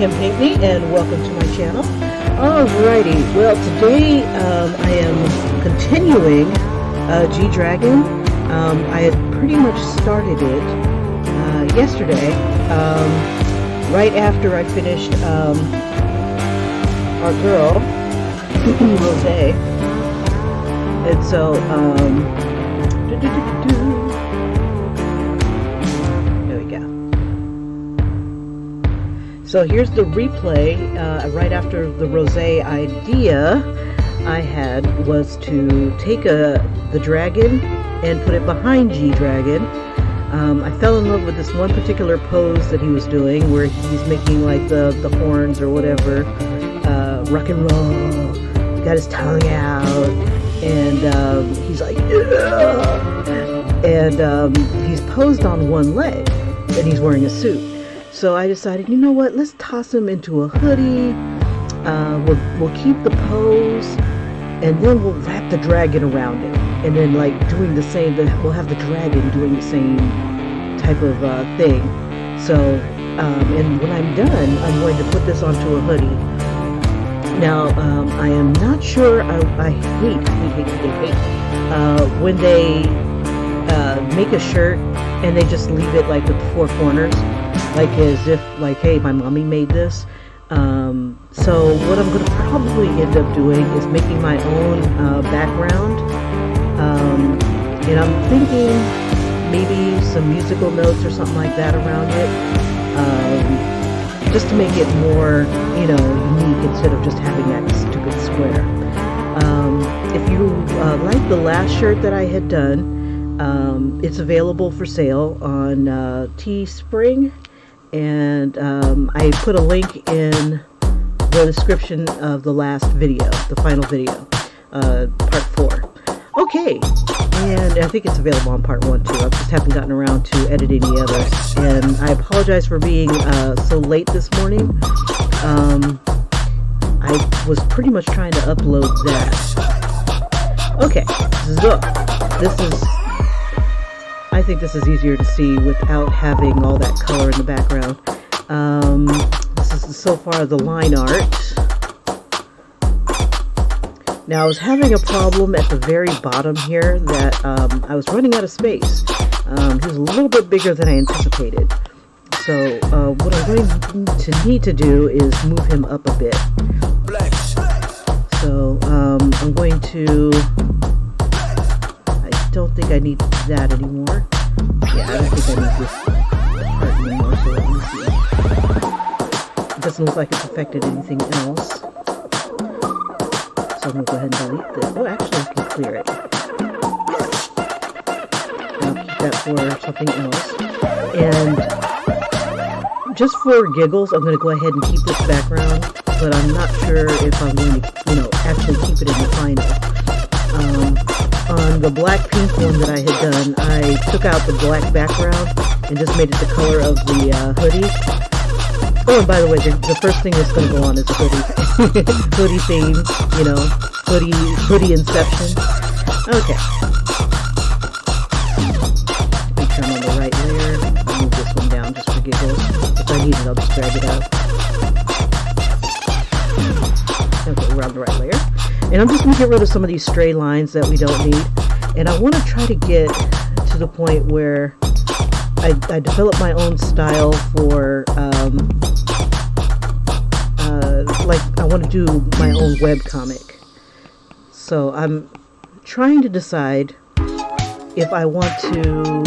Kim Pinkney, and welcome to my channel. Alrighty, well today I am continuing GDragon. I had pretty much started it yesterday, right after I finished our girl, Rose. And so, there we go. So here's the replay. Right after the Rose idea I had was to take the dragon and put it behind GDragon. I fell in love with this one particular pose that he was doing where he's making like the horns or whatever, rock and roll, got his tongue out, and he's like, yeah! And he's posed on one leg, and he's wearing a suit. So I decided, you know what, let's toss him into a hoodie, we'll keep the pose, and then we'll wrap the dragon around it, and then like doing the same, we'll have the dragon doing the same type of thing. So, and when I'm done, I'm going to put this onto a hoodie. Now, I am not sure, I hate when they make a shirt and they just leave it like with the four corners, like as if like, hey, my mommy made this. So what I'm going to probably end up doing is making my own background, and I'm thinking maybe some musical notes or something like that around it, just to make it more, you know, unique instead of just having that stupid square. If you like the last shirt that I had done, it's available for sale on Teespring, and I put a link in the description of the last video, the final video, part 4. Okay, and I think it's available on part 1 too. I just haven't gotten around to editing the others, and I apologize for being so late this morning. I was pretty much trying to upload that. Okay, so this is, I think this is easier to see without having all that color in the background. This is so far the line art. Now I was having a problem at the very bottom here that I was running out of space. He was a little bit bigger than I anticipated. So what I'm going to need to do is move him up a bit. So I'm going to, I don't think I need that anymore. Yeah, I don't think I need this part anymore, so let me see. It doesn't look like it's affected anything else. So I'm going to go ahead and delete this. Oh, actually I can clear it. I'll keep that for something else. And just for giggles, I'm going to go ahead and keep this background, but I'm not sure if I'm going to, you know, actually keep it in the final. On the black pink one that I had done, I took out the black background and just made it the color of the hoodie. Oh, and by the way, the first thing that's going to go on is a hoodie. Hoodie theme, you know, hoodie inception. Okay. Make sure I'm on the right layer. I'll move this one down just for giggles. If I need it, I'll just drag it out. Okay, we're on the right layer. And I'm just going to get rid of some of these stray lines that we don't need. And I want to try to get to the point where I develop my own style for, like, I want to do my own webcomic. So I'm trying to decide if I want to,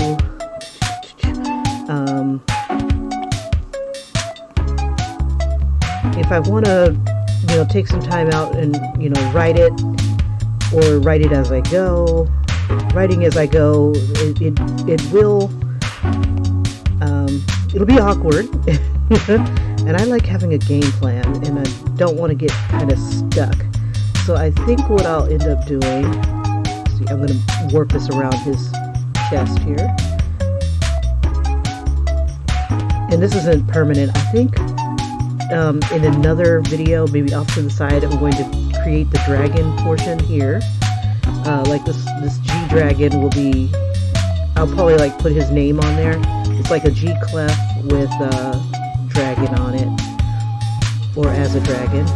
you know, take some time out and, you know, write it, or write it as I go. Writing as I go, it will, it'll be awkward. And I like having a game plan, and I don't want to get kind of stuck. So I think what I'll end up doing, see, I'm going to warp this around his chest here. And this isn't permanent. I think in another video, maybe off to the side, I'm going to create the dragon portion here. Like this GDragon will be, I'll probably like put his name on there. It's like a G clef with dragon on it. or as a dragon.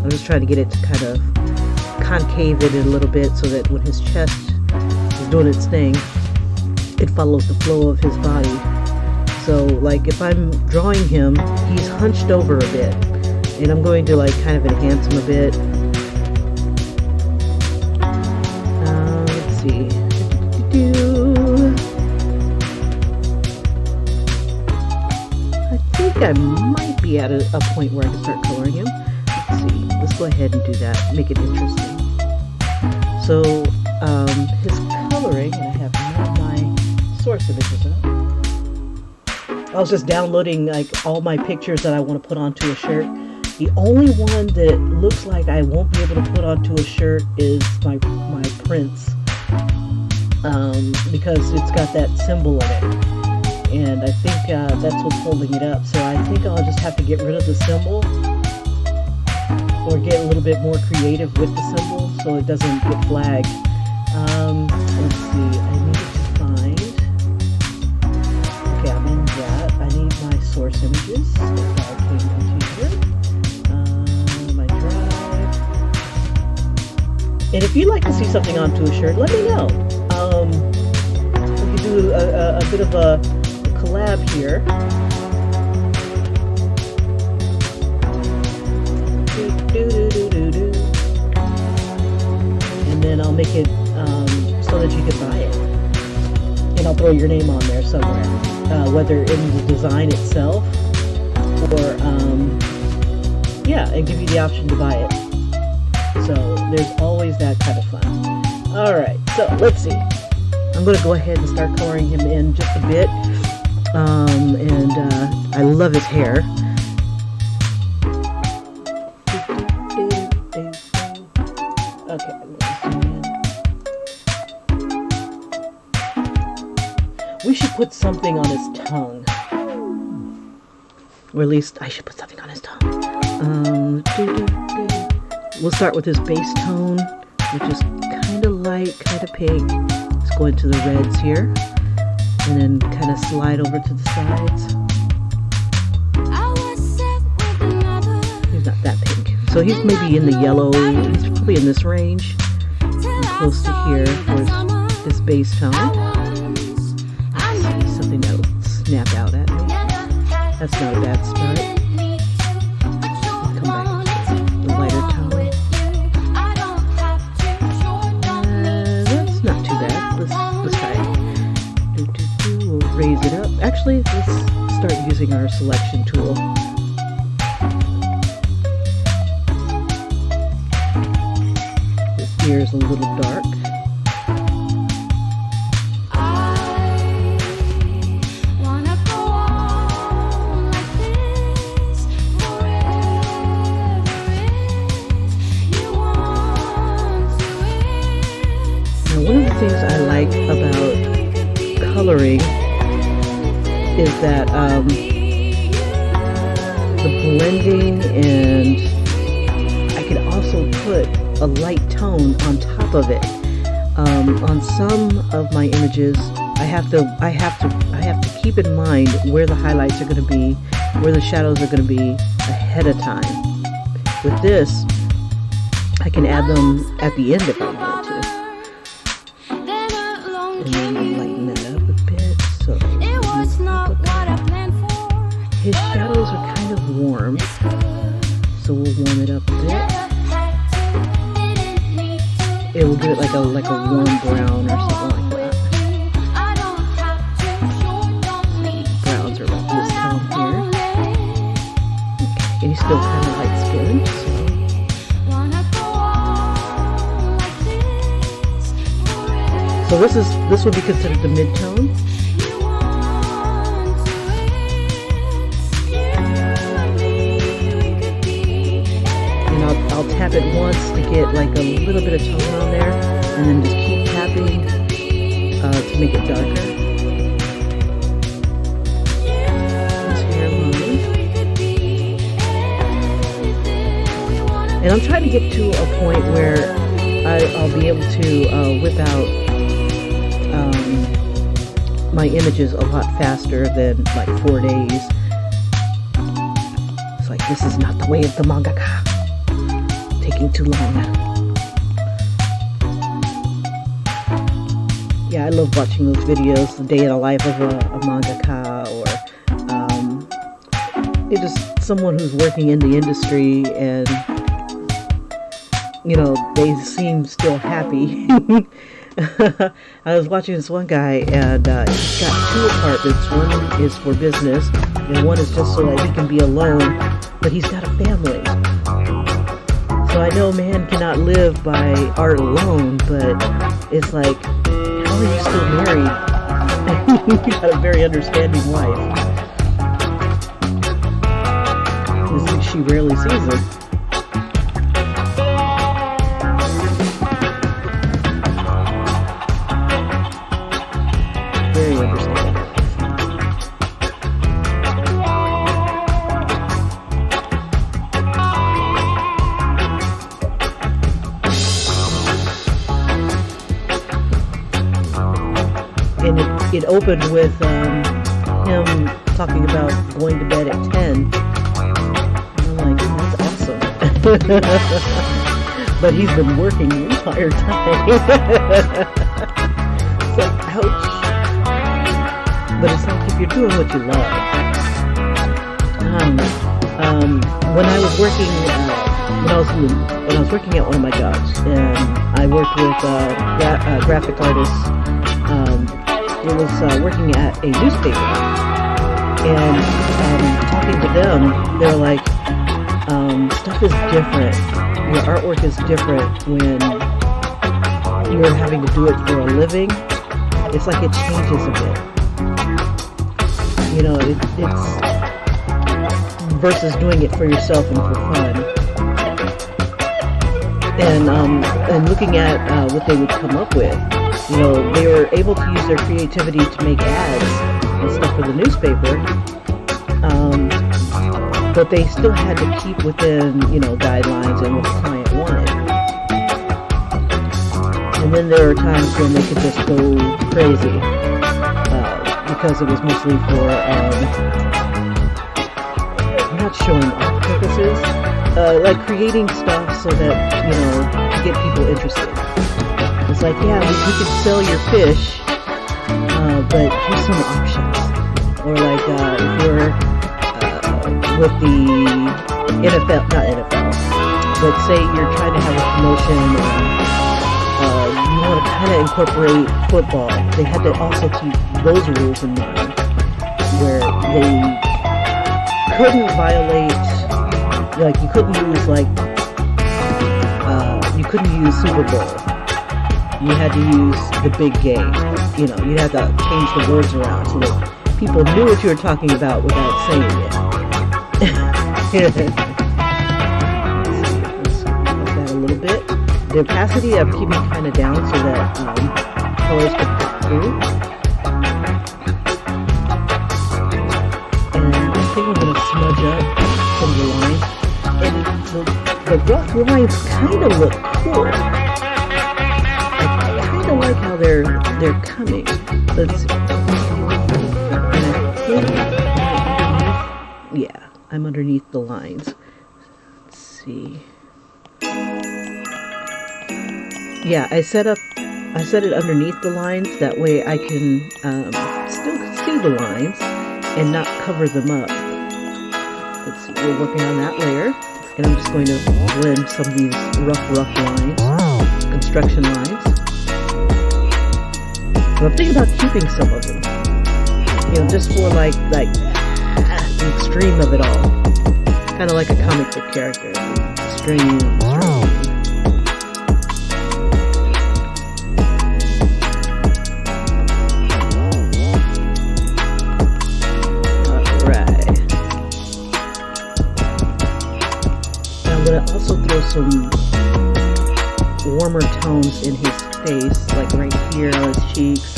I'm just trying to get it to kind of concave it a little bit so that when his chest is doing its thing, it follows the flow of his body. So like if I'm drawing him, he's hunched over a bit, and I'm going to like kind of enhance him a bit. Let's see. I think I might be at a point where I can start coloring him. Let's see. Let's go ahead and do that. Make it interesting. So his coloring, and I have none of my source images up. I was just downloading like all my pictures that I want to put onto a shirt. The only one that looks like I won't be able to put onto a shirt is my prince, because it's got that symbol in it, and I think that's what's holding it up. So I think I'll just have to get rid of the symbol, or get a little bit more creative with the symbol so it doesn't get flagged. Let's see, I need to find, okay, I'm in that. I need my source images. That's how I came into here. My drive. And if you'd like to see something onto a shirt, let me know. We could do a bit of a collab here. And then I'll make it so that you can buy it, and I'll throw your name on there somewhere, whether in the design itself or yeah, and give you the option to buy it. So there's always that kind of fun. Alright, so let's see. I'm going to go ahead and start coloring him in just a bit, and I love his hair. Okay, we should put something on his tongue. Or at least I should put something on his tongue. We'll start with his base tone, which is kind of light, kind of pink. Let's go into the reds here, and then kind of slide over to the sides. He's not that pink. So he's maybe in the yellow, he's probably in this range, and close to here for his base tone. Let's see, something that will snap out at me. That's not a bad start. Come back to the lighter tone. That's not too bad. Let's try it. We'll raise it up. Actually, let's start using our selection tool. Here is a little dark. Now, one of the things I like about coloring is that the blending, and I can also put a light tone on top of it. On some of my images, I have to keep in mind where the highlights are going to be, where the shadows are going to be ahead of time. With this, I can add them at the end if I want to, and then lighten that up a bit. So his shadows are kind of warm, so we'll warm it up a bit. It will give it like a warm brown or something like that. Browns are about this tone here. Okay, and he's still kind of light skinned, so this would be considered the mid-tone. I'll tap it once to get like a little bit of tone on there, and then just keep tapping to make it darker. His hairline. And I'm trying to get to a point where I'll be able to whip out my images a lot faster than like 4 days. It's like This is not the way of the mangaka. Taking too long. Yeah, I love watching those videos, the day in the life of a mangaka, or just someone who's working in the industry, and you know, they seem still happy. I was watching this one guy, and he's got 2 apartments. One is for business, and one is just so that he can be alone, but he's got a family. So I know man cannot live by art alone, but it's like, how are you still married? You got a very understanding wife. She rarely sees him. Very understanding. And it opened with him talking about going to bed at 10. That's awesome. But he's been working the entire time. It's like, ouch. But it's like, if you're doing what you love. When I was working, when I was working at one of my jobs, and I worked with graphic artists. It was working at a newspaper, and talking to them, they're like, stuff is different. Your artwork is different when you're having to do it for a living. It's like it changes a bit. You know, it's versus doing it for yourself and for fun. And looking at what they would come up with, you know, they were able to use their creativity to make ads and stuff for the newspaper. But they still had to keep within, you know, guidelines and what the client wanted. And then there are times when they could just go crazy, because it was mostly for, not showing off purposes, like creating stuff so that, you know, to get people interested. It's like, yeah, we could sell your fish, but here's some options. Or like, if you're with the NFL, not NFL, but say you're trying to have a promotion, and you want to kind of incorporate football, they had to also keep those rules in mind, where they couldn't violate, like you couldn't use you couldn't use Super Bowl. You had to use the big game. You know, you had to change the words around so that people knew what you were talking about without saying it. Let's that a little bit. The opacity I'm keeping kind of down so that colors can pop through. And I think I'm going to smudge up some of the lines. And the rough lines kind of look cool. I kind of like how they're coming. Let's see. Yeah, I'm underneath the lines. Let's see. Yeah, I set it underneath the lines. That way I can still see the lines and not cover them up. Let's see, we're working on that layer. And I'm just going to blend some of these rough lines, construction lines. But I'm thinking about keeping some of them. You know, just for like the extreme of it all. Kind of like a comic book character. Extreme. Alright. Now I'm going to also throw some warmer tones in his face, like right here on his cheeks.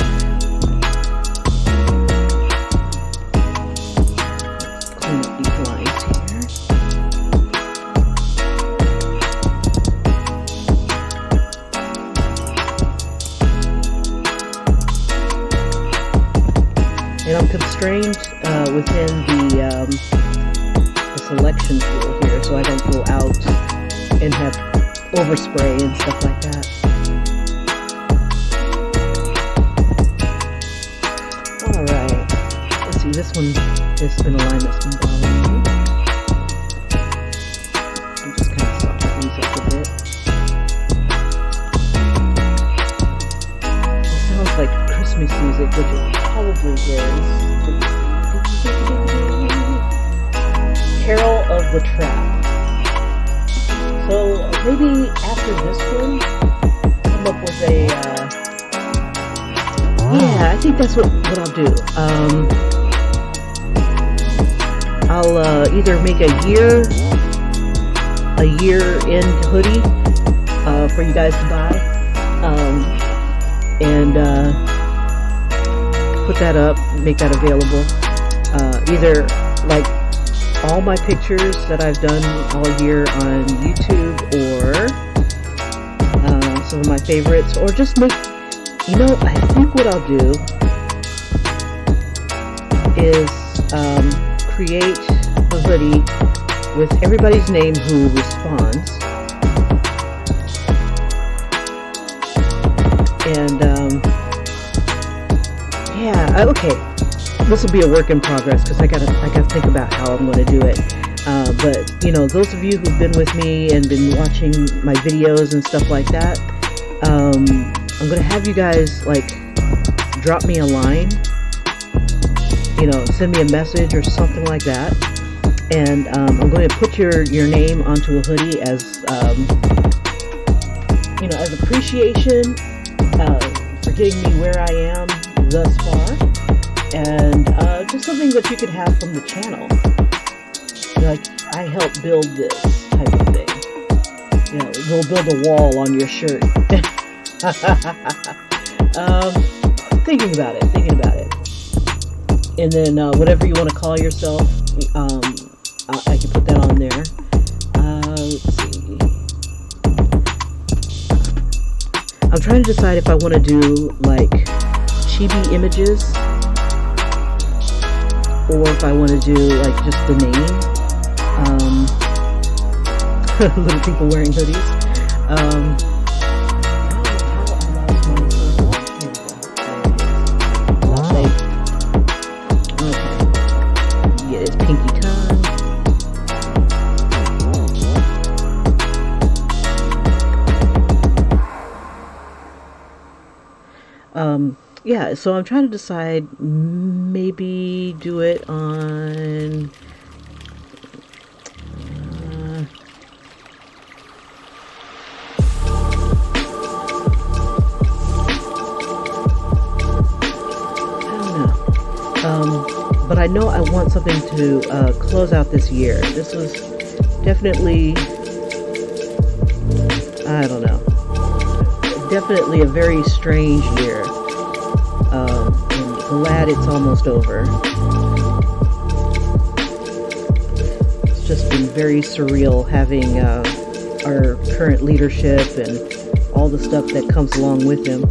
And I'm constrained within the selection tool here so I don't go out and have overspray and stuff like that. Alright, let's see, this one has been a line that's been bothering me. I'm just kind of softening these up a bit. It sounds like Christmas music, which it probably is. Carol of the Trap. So maybe after this one, come up with a, yeah, I think that's what I'll do. I'll either make a year-end hoodie for you guys to buy, and put that up, make that available. Either like all my pictures that I've done all year on YouTube, or some of my favorites, or just make, you know, I think what I'll do is create a hoodie with everybody's name who responds, and yeah, okay, this will be a work in progress because I gotta think about how I'm going to do it. But you know, those of you who've been with me and been watching my videos and stuff like that, I'm going to have you guys like drop me a line, you know, send me a message or something like that, and I'm going to put your name onto a hoodie as you know, as appreciation for getting me where I am thus far, and just something that you could have from the channel. Like, I helped build this type of thing. You know, we'll build a wall on your shirt. Thinking about it. And then whatever you want to call yourself, I can put that on there. Let's see. I'm trying to decide if I want to do like chibi images, or if I want to do like just the name. Little people wearing hoodies. Okay. Get his pinky tongue. Yeah, so I'm trying to decide, maybe do it on but I know I want something to close out this year. This was definitely, I don't know, definitely a very strange year. I'm glad it's almost over. It's just been very surreal having our current leadership and all the stuff that comes along with him.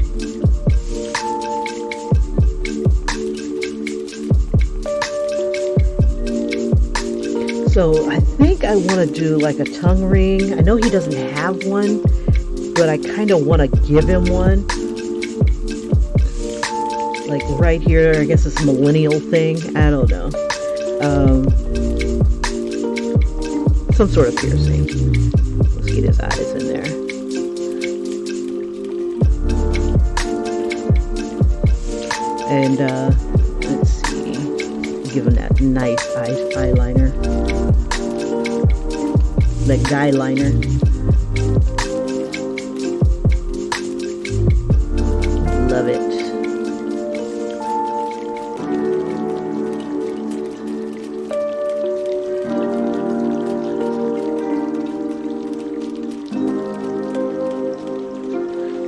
So I think I want to do like a tongue ring. I know he doesn't have one, but I kind of want to give him one. Like right here, I guess it's a millennial thing. I don't know. Some sort of piercing. Let's get his eyes in there. And let's see. Give him that nice eyeliner. That guy liner. Love it.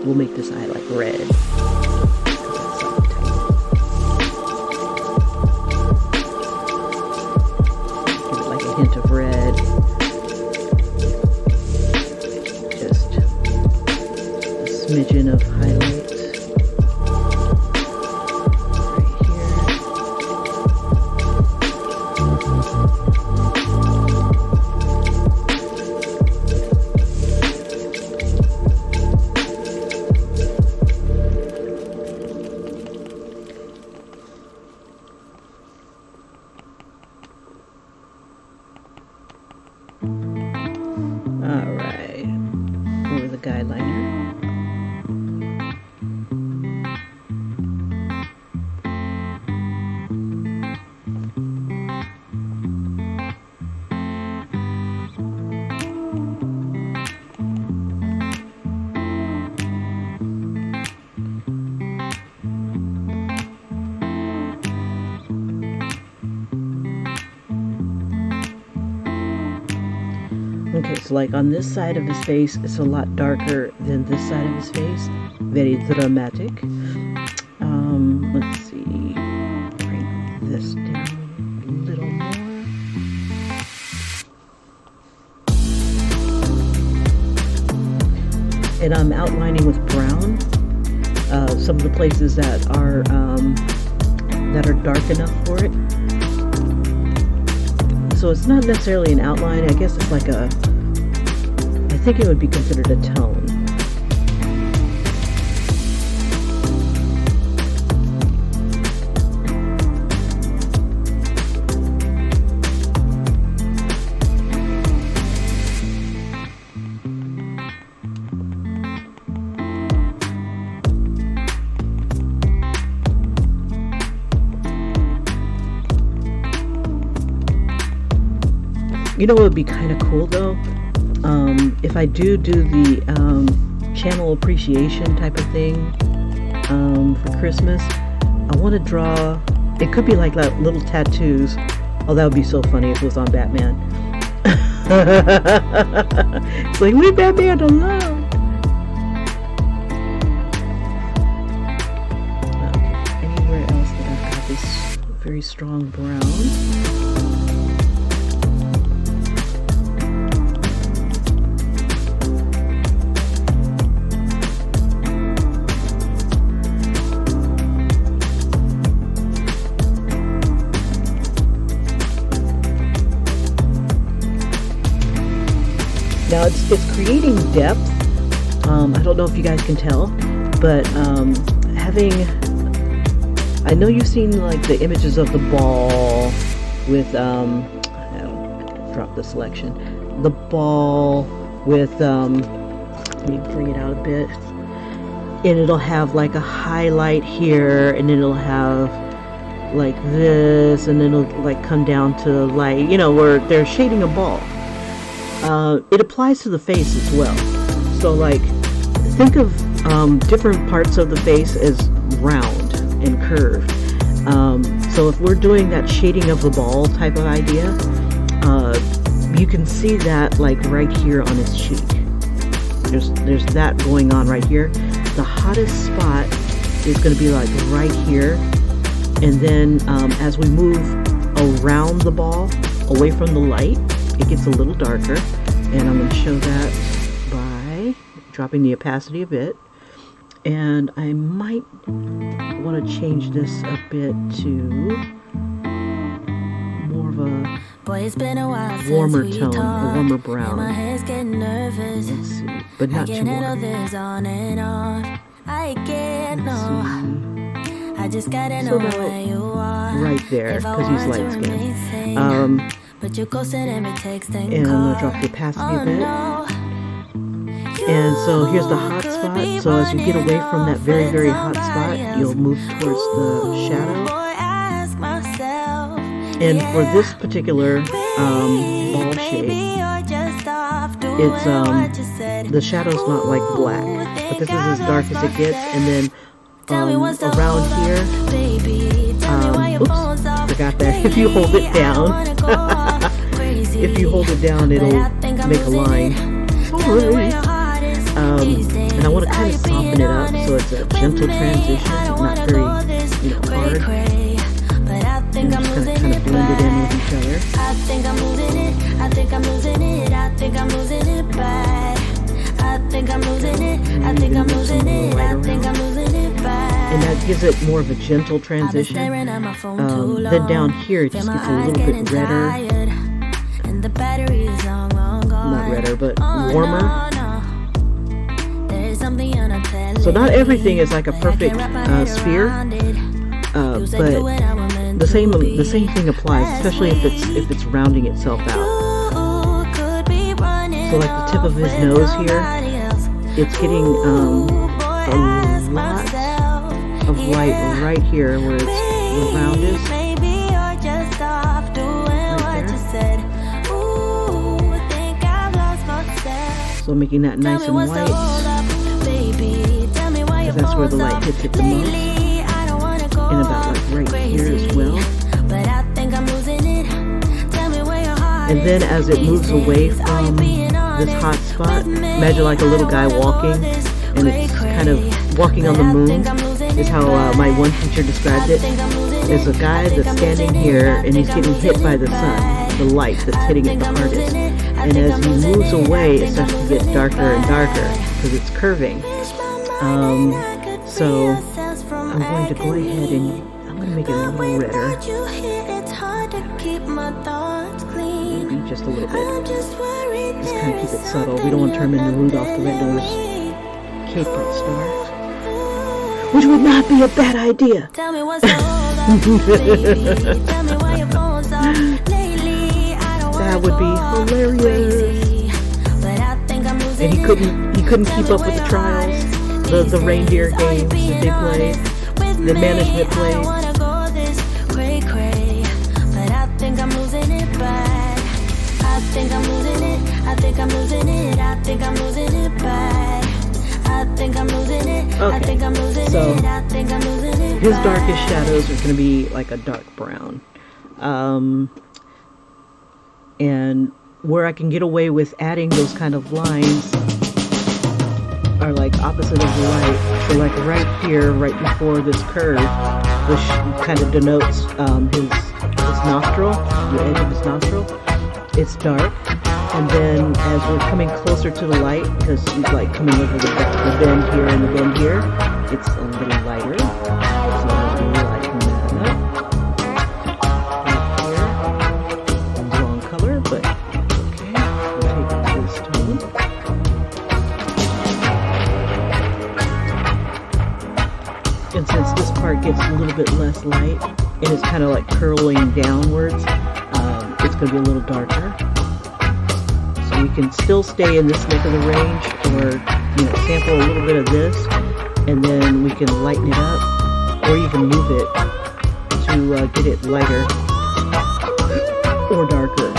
We'll make this eye like red. Give it like a hint of red. Just a smidgen of highlight right here. Okay, so like on this side of his face, it's a lot darker than this side of his face. Very dramatic. Let's see. Bring this down a little more. And I'm outlining with brown some of the places that are dark enough for it. So it's not necessarily an outline. I guess it's like I think it would be considered a tone. You know what would be kind of cool though? If I do the channel appreciation type of thing for Christmas, I want to draw, it could be like little tattoos. Oh, that would be so funny if it was on Batman. It's like, leave Batman alone. Okay, anywhere else that I've got this very strong brown. Now it's creating depth. I don't know if you guys can tell, but I know you've seen like the images of the ball with I'll drop the selection. The ball with let me bring it out a bit, and it'll have like a highlight here, and then it'll have like this, and then it'll like come down to like, you know, where they're shading a ball. It applies to the face as well. So like, think of different parts of the face as round and curved. So if we're doing that shading of the ball type of idea, you can see that like right here on his cheek. There's that going on right here. The hottest spot is going to be like right here, and then as we move around the ball, away from the light, it gets a little darker, and I'm going to show that by dropping the opacity a bit. And I might want to change this a bit to more of a warmer tone, a warmer brown. Let's see, but not too warm. So about right there, because he's light skinned. And I'm going to drop the opacity a bit. And so here's the hot spot. So as you get away from that very, very hot spot, you'll move towards the shadow. And for this particular ball shape, it's the shadow's not like black, but this is as dark as it gets. And then around here, oops, forgot that. If you hold it down, if you hold it down, it'll make a line. Sorry. And I want to kind of soften it up so it's a gentle transition, not very, hard. And just kind of blend it in with each other. And that gives it more of a gentle transition. Then down here it just gets a little bit redder. Not redder, but warmer. So not everything is like a perfect sphere, but the same thing applies, especially if it's rounding itself out. So like the tip of his nose here, it's getting a lot of light right here where the round is. So making that nice and white, because that's where the light hits it the most, and about like right here as well. And then as it moves away from this hot spot, imagine like a little guy walking, and it's kind of walking on the moon, is how my one teacher described it. There's a guy that's standing here, and he's getting hit by the sun, the light that's hitting it the hardest. And as he moves away, it starts to get darker and darker, because it's curving. So I'm going to go ahead and I'm going to make it a little redder. Maybe just a little bit. Just kind of keep it subtle. We don't want to turn him into Rudolph the Red-Nosed K-pop star. Which would not be a bad idea. That would be hilarious. And he couldn't keep up with the trials, the reindeer games that they played, the management played. Okay, so his darkest shadows are going to be like a dark brown. And where I can get away with adding those kind of lines are like opposite of the light. So like right here, right before this curve, which kind of denotes his nostril, the edge of his nostril, it's dark. And then as we're coming closer to the light, because he's like coming over the bend here and the bend here, it's a little lighter. So I'm going to lighten that up. Right here, wrong color, but okay. We'll take it to this tone. And since this part gets a little bit less light, and it's kind of like curling downwards, it's going to be a little darker. We can still stay in this neck of the range, or sample a little bit of this, and then we can lighten it up, or even move it to get it lighter or darker.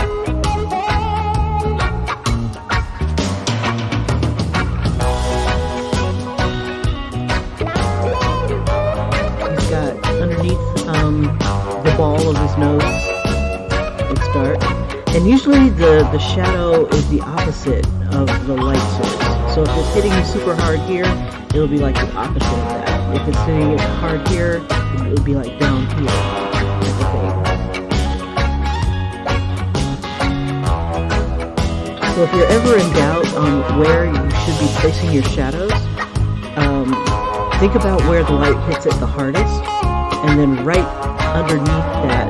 He's got underneath the ball of his nose, it's dark. And usually the shadow is the opposite of the light source. So if it's hitting you super hard here, it'll be like the opposite of that. If it's hitting it hard here, it'll be like down here. So if you're ever in doubt on where you should be placing your shadows, think about where the light hits it the hardest, and then right underneath that,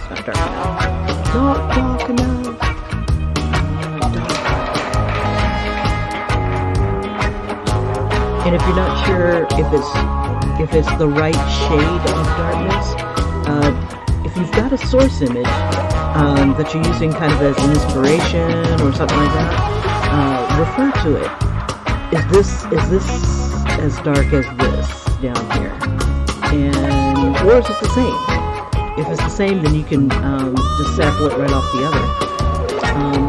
it's not dark enough. Not dark enough. And if you're not sure if it's the right shade of darkness, if you've got a source image that you're using kind of as an inspiration or something like that, refer to it. Is this as dark as this down here? And or is it the same? If it's the same, then you can just sample it right off the other.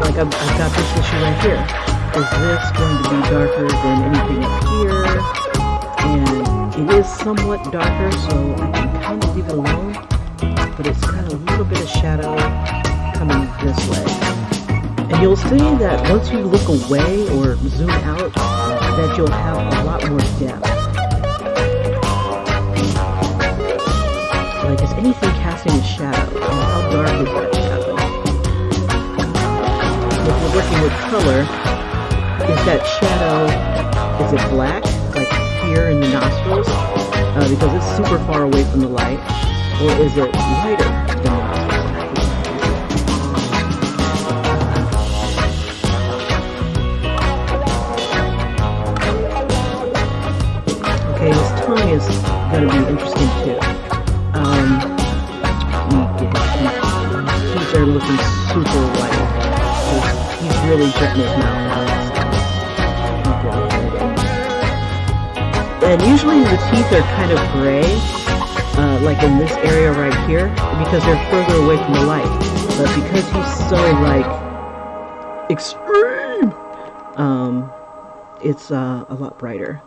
Like I've got this issue right here. Is this going to be darker than anything up here? And it is somewhat darker, so I can kind of leave it alone. But it's got a little bit of shadow coming this way. And you'll see that once you look away or zoom out, that you'll have a lot more depth. Like, is anything casting a shadow? And how dark is that shadow? If we're working with color, is that shadow, is it black, like here in the nostrils, because it's super far away from the light, or is it lighter than the nostrils? Okay, his tongue is going to be interesting too. His teeth are looking super white. He's really jutting his mouth out. And usually the teeth are kind of gray, like in this area right here, because they're further away from the light. But because he's so like extreme, it's a lot brighter.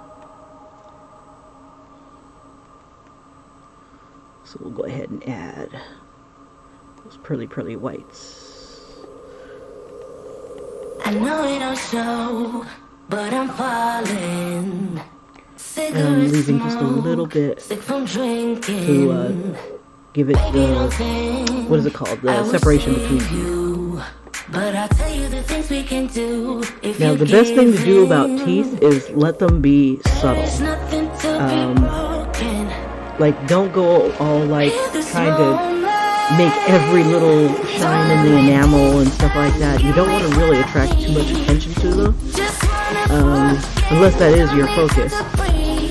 So we'll go ahead and add those pearly whites. I know it don't show, but I'm falling. And I'm leaving just a little bit to give it the, what is it called, the separation between teeth. Now the best thing to do about teeth is let them be subtle. Like don't go all like trying to make every little shine in the enamel and stuff like that. You don't want to really attract too much attention to them, unless that is your focus.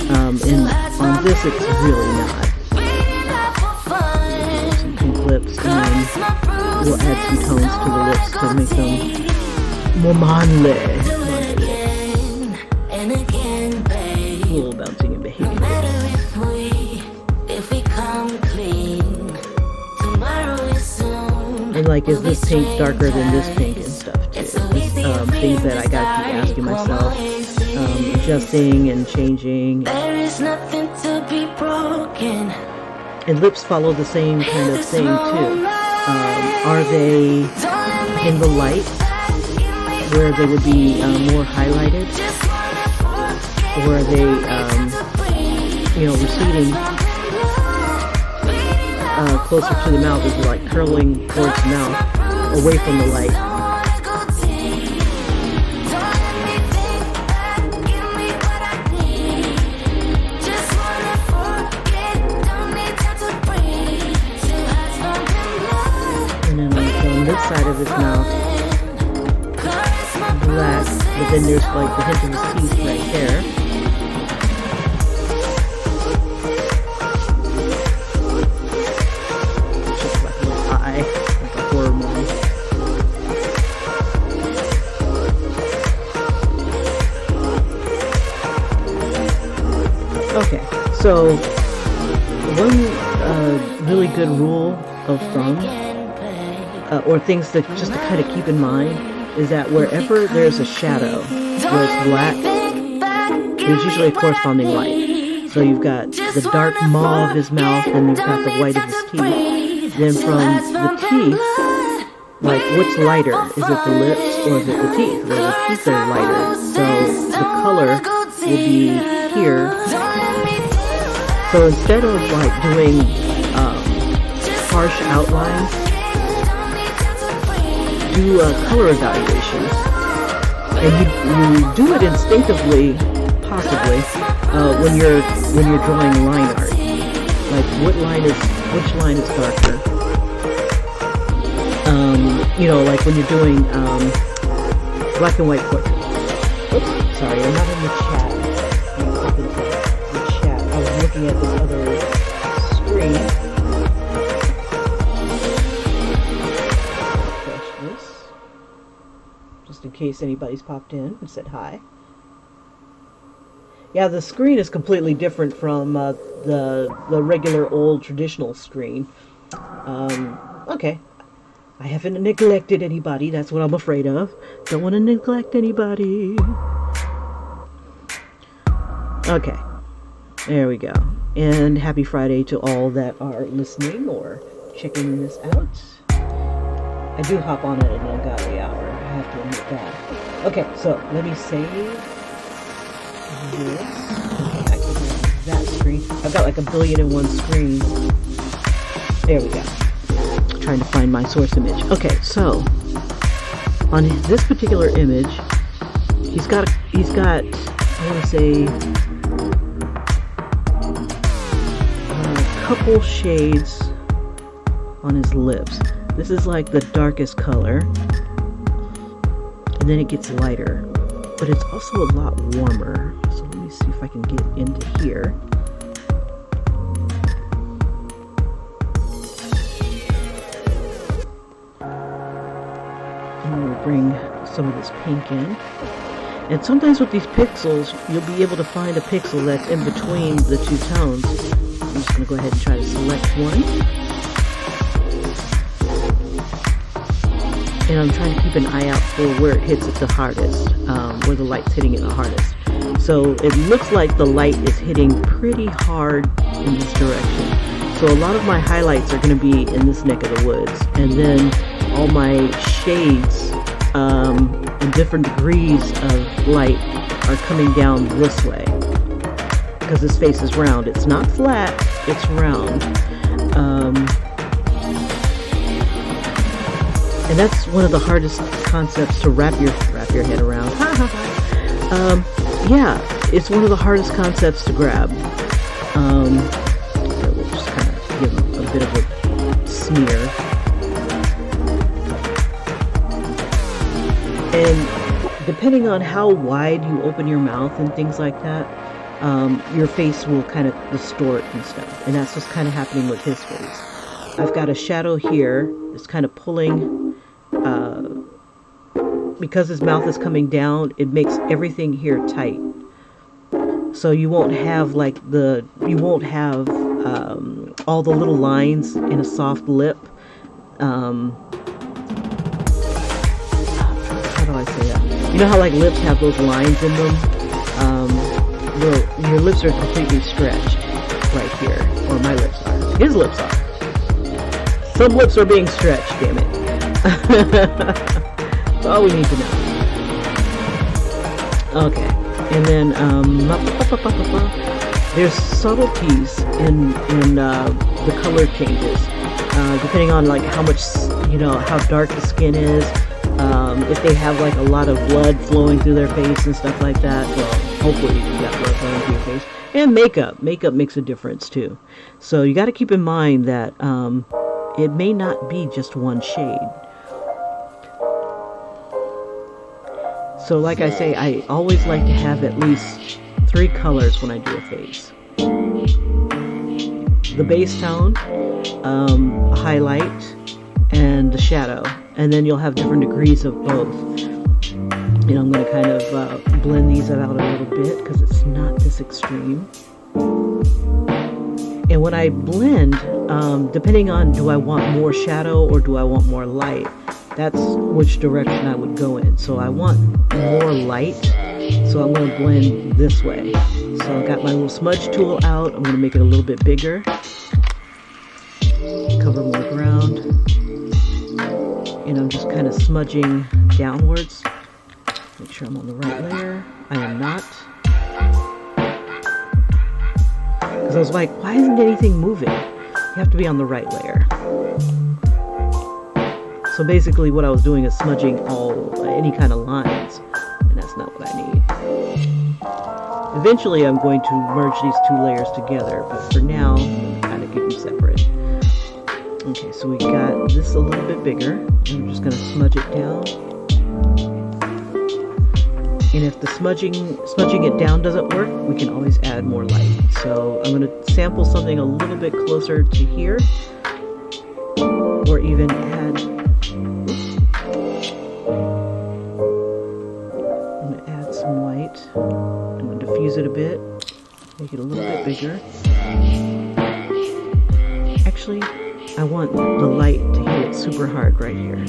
And on this it's really not. Some pink lips, and then we'll add some tones to the lips to make them more manly. A little bouncing and behaving. And like, is this pink darker than this pink and stuff too? Things that I gotta keep asking myself, adjusting and changing. There is nothing to be broken. And lips follow the same kind of thing too. Are they in the light where they would be more highlighted, or are they, receding closer to the mouth, is like curling towards the mouth, away from the light. And then like on this side of his mouth, black, but then there's like the hint of his teeth right there. Okay, so one really good rule of thumb, or things that just to kind of keep in mind, is that wherever there's a shadow where it's black, there's usually a corresponding light. So you've got the dark mauve of his mouth, and you've got the white of his teeth. Then from the teeth, like what's lighter? Is it the lips or is it the teeth? Well, the teeth are lighter, so the color will be here. So instead of like doing harsh outlines, do a color evaluation, and you do it instinctively, possibly, when you're drawing line art. Like which line is darker? Like when you're doing black and white portraits. Oops, sorry, I'm not in the chat. I was looking at this other screen. Refresh this, just in case anybody's popped in and said hi. Yeah, the screen is completely different from the regular old traditional screen. Okay. I haven't neglected anybody. That's what I'm afraid of. Don't want to neglect anybody. Okay. There we go. And happy Friday to all that are listening or checking this out. I do hop on at an ungodly hour. I have to admit that. Okay, so let me save this. Back to that screen. I've got like 1,000,000,001 screens. There we go. Trying to find my source image. Okay, so on this particular image, he's got I want to say a couple shades on his lips. This is like the darkest color, and then it gets lighter, but it's also a lot warmer. So let me see if I can get into here. Bring some of this pink in, and sometimes with these pixels you'll be able to find a pixel that's in between the two tones. I'm just going to go ahead and try to select one, and I'm trying to keep an eye out for where it hits it the hardest, where the light's hitting it the hardest. So it looks like the light is hitting pretty hard in this direction. So a lot of my highlights are going to be in this neck of the woods, and then all my shades and different degrees of light are coming down this way, because this face is round. It's not flat, it's round. And that's one of the hardest concepts to wrap your head around. Yeah, it's one of the hardest concepts to grab. So we'll just kind of give them a bit of a smear. And depending on how wide you open your mouth and things like that, your face will kind of distort and stuff. And that's just kind of happening with his face. I've got a shadow here. It's kind of pulling, because his mouth is coming down, it makes everything here tight. So you won't have like all the little lines in a soft lip. How do I say that? You know how like lips have those lines in them? Your lips are completely stretched right here, or my lips are. His lips are. Some lips are being stretched, damn it. That's all we need to know. Okay, and then there's subtleties in the color changes, depending on like how much, how dark the skin is. If they have like a lot of blood flowing through their face and stuff like that, well, hopefully you got blood flowing through your face. And makeup makes a difference too. So you got to keep in mind that it may not be just one shade. So like I say, I always like to have at least 3 colors when I do a face. The base tone, a highlight, and the shadow. And then you'll have different degrees of both. And I'm going to kind of blend these out a little bit because it's not this extreme. And when I blend, depending on do I want more shadow or do I want more light, that's which direction I would go in. So I want more light, so I'm going to blend this way. So I've got my little smudge tool out. I'm going to make it a little bit bigger. Cover more ground. And I'm just kind of smudging downwards. Make sure I'm on the right layer. I am not. Because I was like, why isn't anything moving? You have to be on the right layer. So basically what I was doing is smudging any kind of lines. And that's not what I need. Eventually I'm going to merge these 2 layers together. But for now, I'm kind of keep them separate. Okay, so we got this a little bit bigger. I'm just going to smudge it down. And if the smudging it down doesn't work, we can always add more light. So I'm going to sample something a little bit closer to here. Or even add... I'm going to add some white. I'm going to diffuse it a bit. Make it a little bit bigger. Actually... I want the light to hit it super hard right here.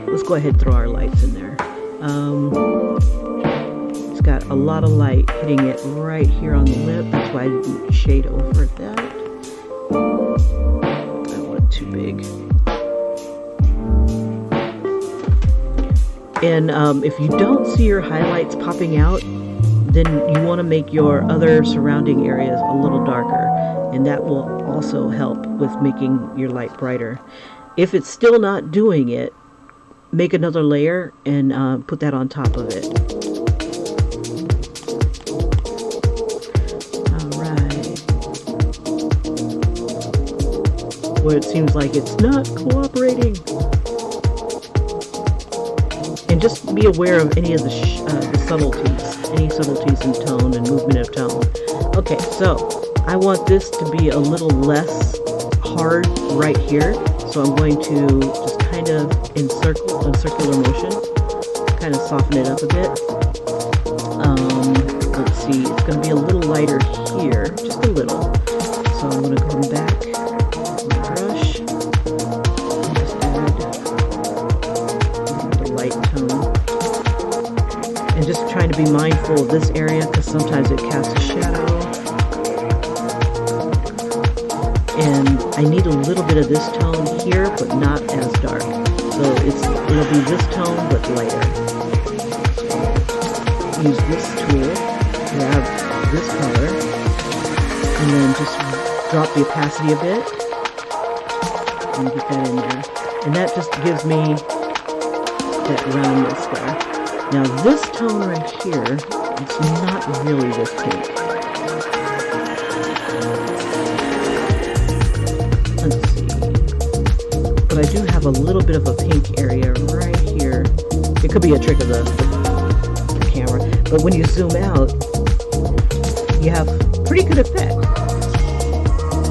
Let's go ahead and throw our lights in there. It's got a lot of light hitting it right here on the lip. That's why I didn't shade over that. I want it too big. And if you don't see your highlights popping out, then you want to make your other surrounding areas a little darker. And that will also help with making your light brighter. If it's still not doing it, make another layer and put that on top of it. Alright. Where it seems like it's not cooperating. And just be aware of any of the subtleties. Any subtleties in tone and movement of tone. Okay, so I want this to be a little less hard right here, so I'm going to just kind of in circular motion, kind of soften it up a bit. Let's see, it's going to be a little lighter here, just a little. So I'm going to come back with my brush and just add the light tone. And just trying to be mindful of this area because sometimes it casts a shadow. And I need a little bit of this tone here, but not as dark. So it'll be this tone, but lighter. Use this tool, grab this color, and then just drop the opacity a bit. And get that in there. And that just gives me that roundness there. Now this tone right here, it's not really this pink. Let's see. But I do have a little bit of a pink area right here. It could be a trick of the camera. But when you zoom out, you have pretty good effect.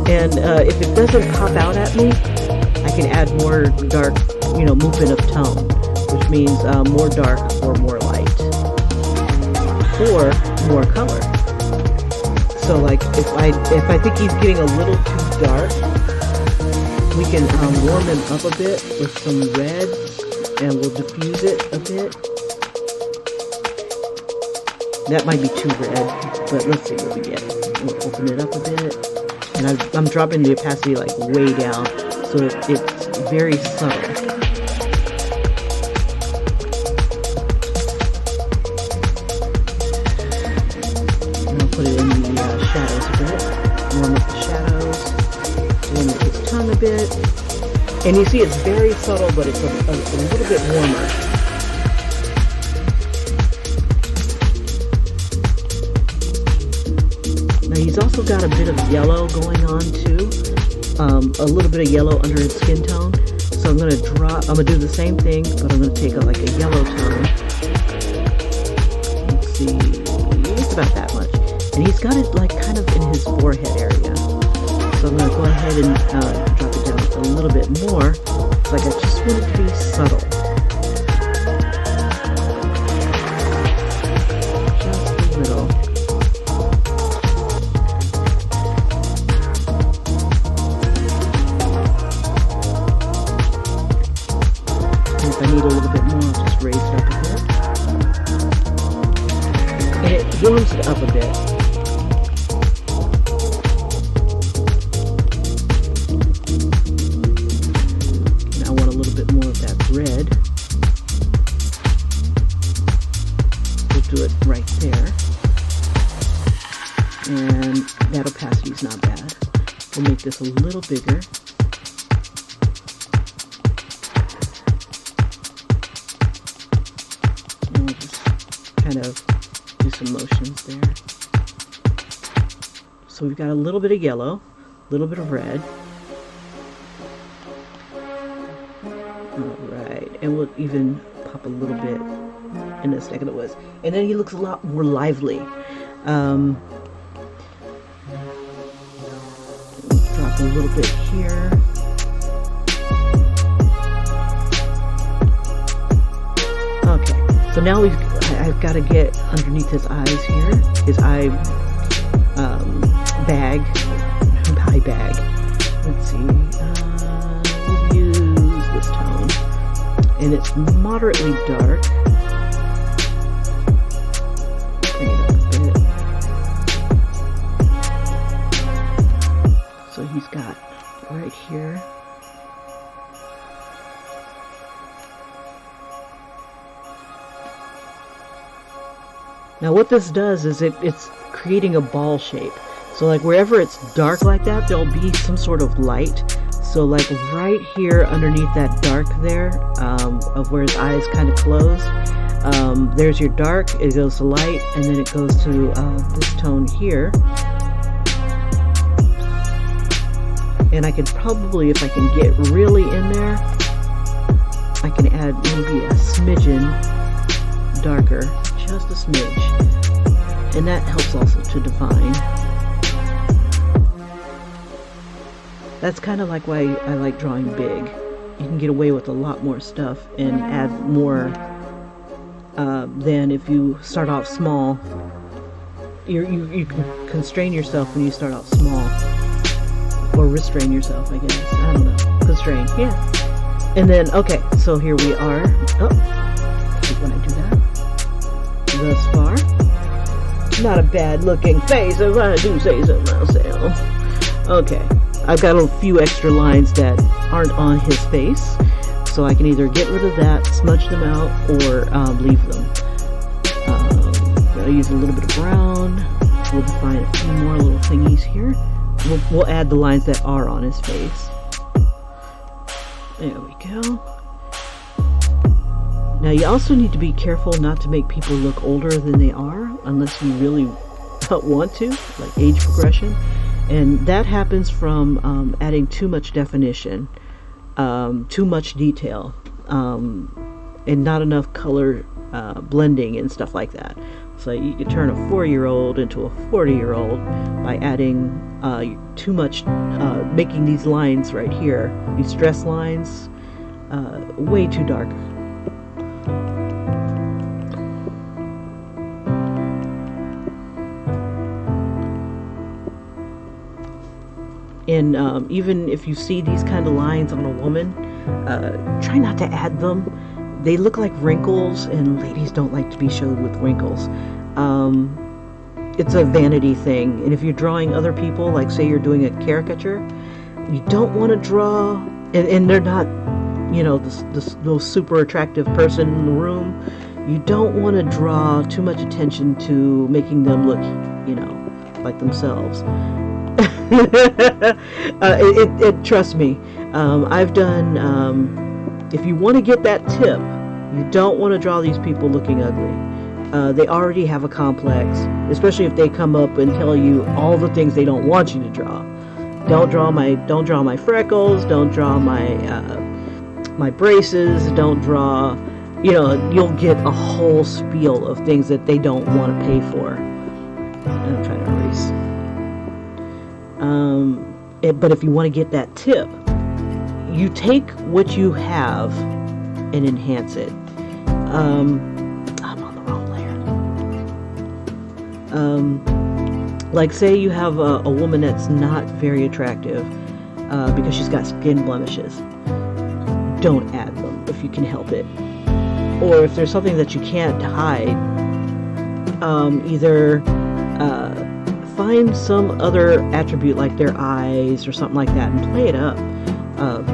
And if it doesn't pop out at me, I can add more dark, movement of tone, which means more dark or more light, or more color. So like if I think he's getting a little too dark, we can warm him up a bit with some reds, and we'll diffuse it a bit. That might be too red, but let's see what we get. We'll open it up a bit, and I'm dropping the opacity like way down, so it's very subtle. And I'll put it in the shadows a bit, warm up the shadows, warm up his tongue a bit, and you see it's very subtle, but it's a little bit warmer. He's also got a bit of yellow going on too, a little bit of yellow under his skin tone. So I'm gonna do the same thing, but I'm gonna take like a yellow tone. Let's see, it's about that much, and he's got it like kind of in his forehead area. So I'm gonna go ahead and drop it down a little bit more. It's like I just want it to be subtle. Just a little. If I need a little bit more, I'll just raise it up a bit. And it warms it up a bit. Now I want a little bit more of that red. We'll do it right there. And that opacity is not bad. We'll make this a little bigger. Kind of do some motions there. So we've got a little bit of yellow, a little bit of red. Alright, and we'll even pop a little bit in this neck of the woods. And then he looks a lot more lively. Drop a little bit here. Okay, so now I've got to get underneath his eyes here, his eye bag. Let's see, we'll use this tone, and it's moderately dark. Bring it up a bit. So he's got right here. Now what this does is it's creating a ball shape. So like wherever it's dark like that, there'll be some sort of light. So like right here underneath that dark there, of where his eyes kind of closed, there's your dark, it goes to light, and then it goes to this tone here. And I could probably, if I can get really in there, I can add maybe a smidgen darker, just a smidge, and that helps also to define. That's kind of like why I like drawing big. You can get away with a lot more stuff and add more than if you start off small. You can constrain yourself when you start out small, or restrain yourself, I guess. I don't know. Constrain, yeah. And then, okay, so here we are. Oh, when I do that. Thus far, not a bad looking face if I do say so myself. Okay, I've got a few extra lines that aren't on his face, so I can either get rid of that, smudge them out, or leave them. Gotta use a little bit of brown. We'll define a few more little thingies here. We'll add the lines that are on his face. There we go. Now you also need to be careful not to make people look older than they are, unless you really want to, like age progression. And that happens from adding too much definition, too much detail, and not enough color blending and stuff like that. So you can turn a 4-year-old into a 40-year-old by adding too much, making these lines right here, these stress lines, way too dark. And even if you see these kind of lines on a woman, try not to add them. They look like wrinkles, and ladies don't like to be showed with wrinkles. It's a vanity thing. And if you're drawing other people, like say you're doing a caricature, you don't want to draw, and they're not, you know, this most super attractive person in the room. You don't want to draw too much attention to making them look, you know, like themselves. Trust me, I've done, if you want to get that tip, you don't want to draw these people looking ugly. They already have a complex, especially if they come up and tell you all the things they don't want you to draw. Don't draw my freckles, don't draw my braces, don't draw, you know, you'll get a whole spiel of things that they don't want to pay for. I'm trying to erase. But if you want to get that tip, you take what you have and enhance it. I'm on the wrong layer. Like say you have a woman that's not very attractive because she's got skin blemishes. Don't add them if you can help it. Or if there's something that you can't hide, either find some other attribute like their eyes or something like that and play it up.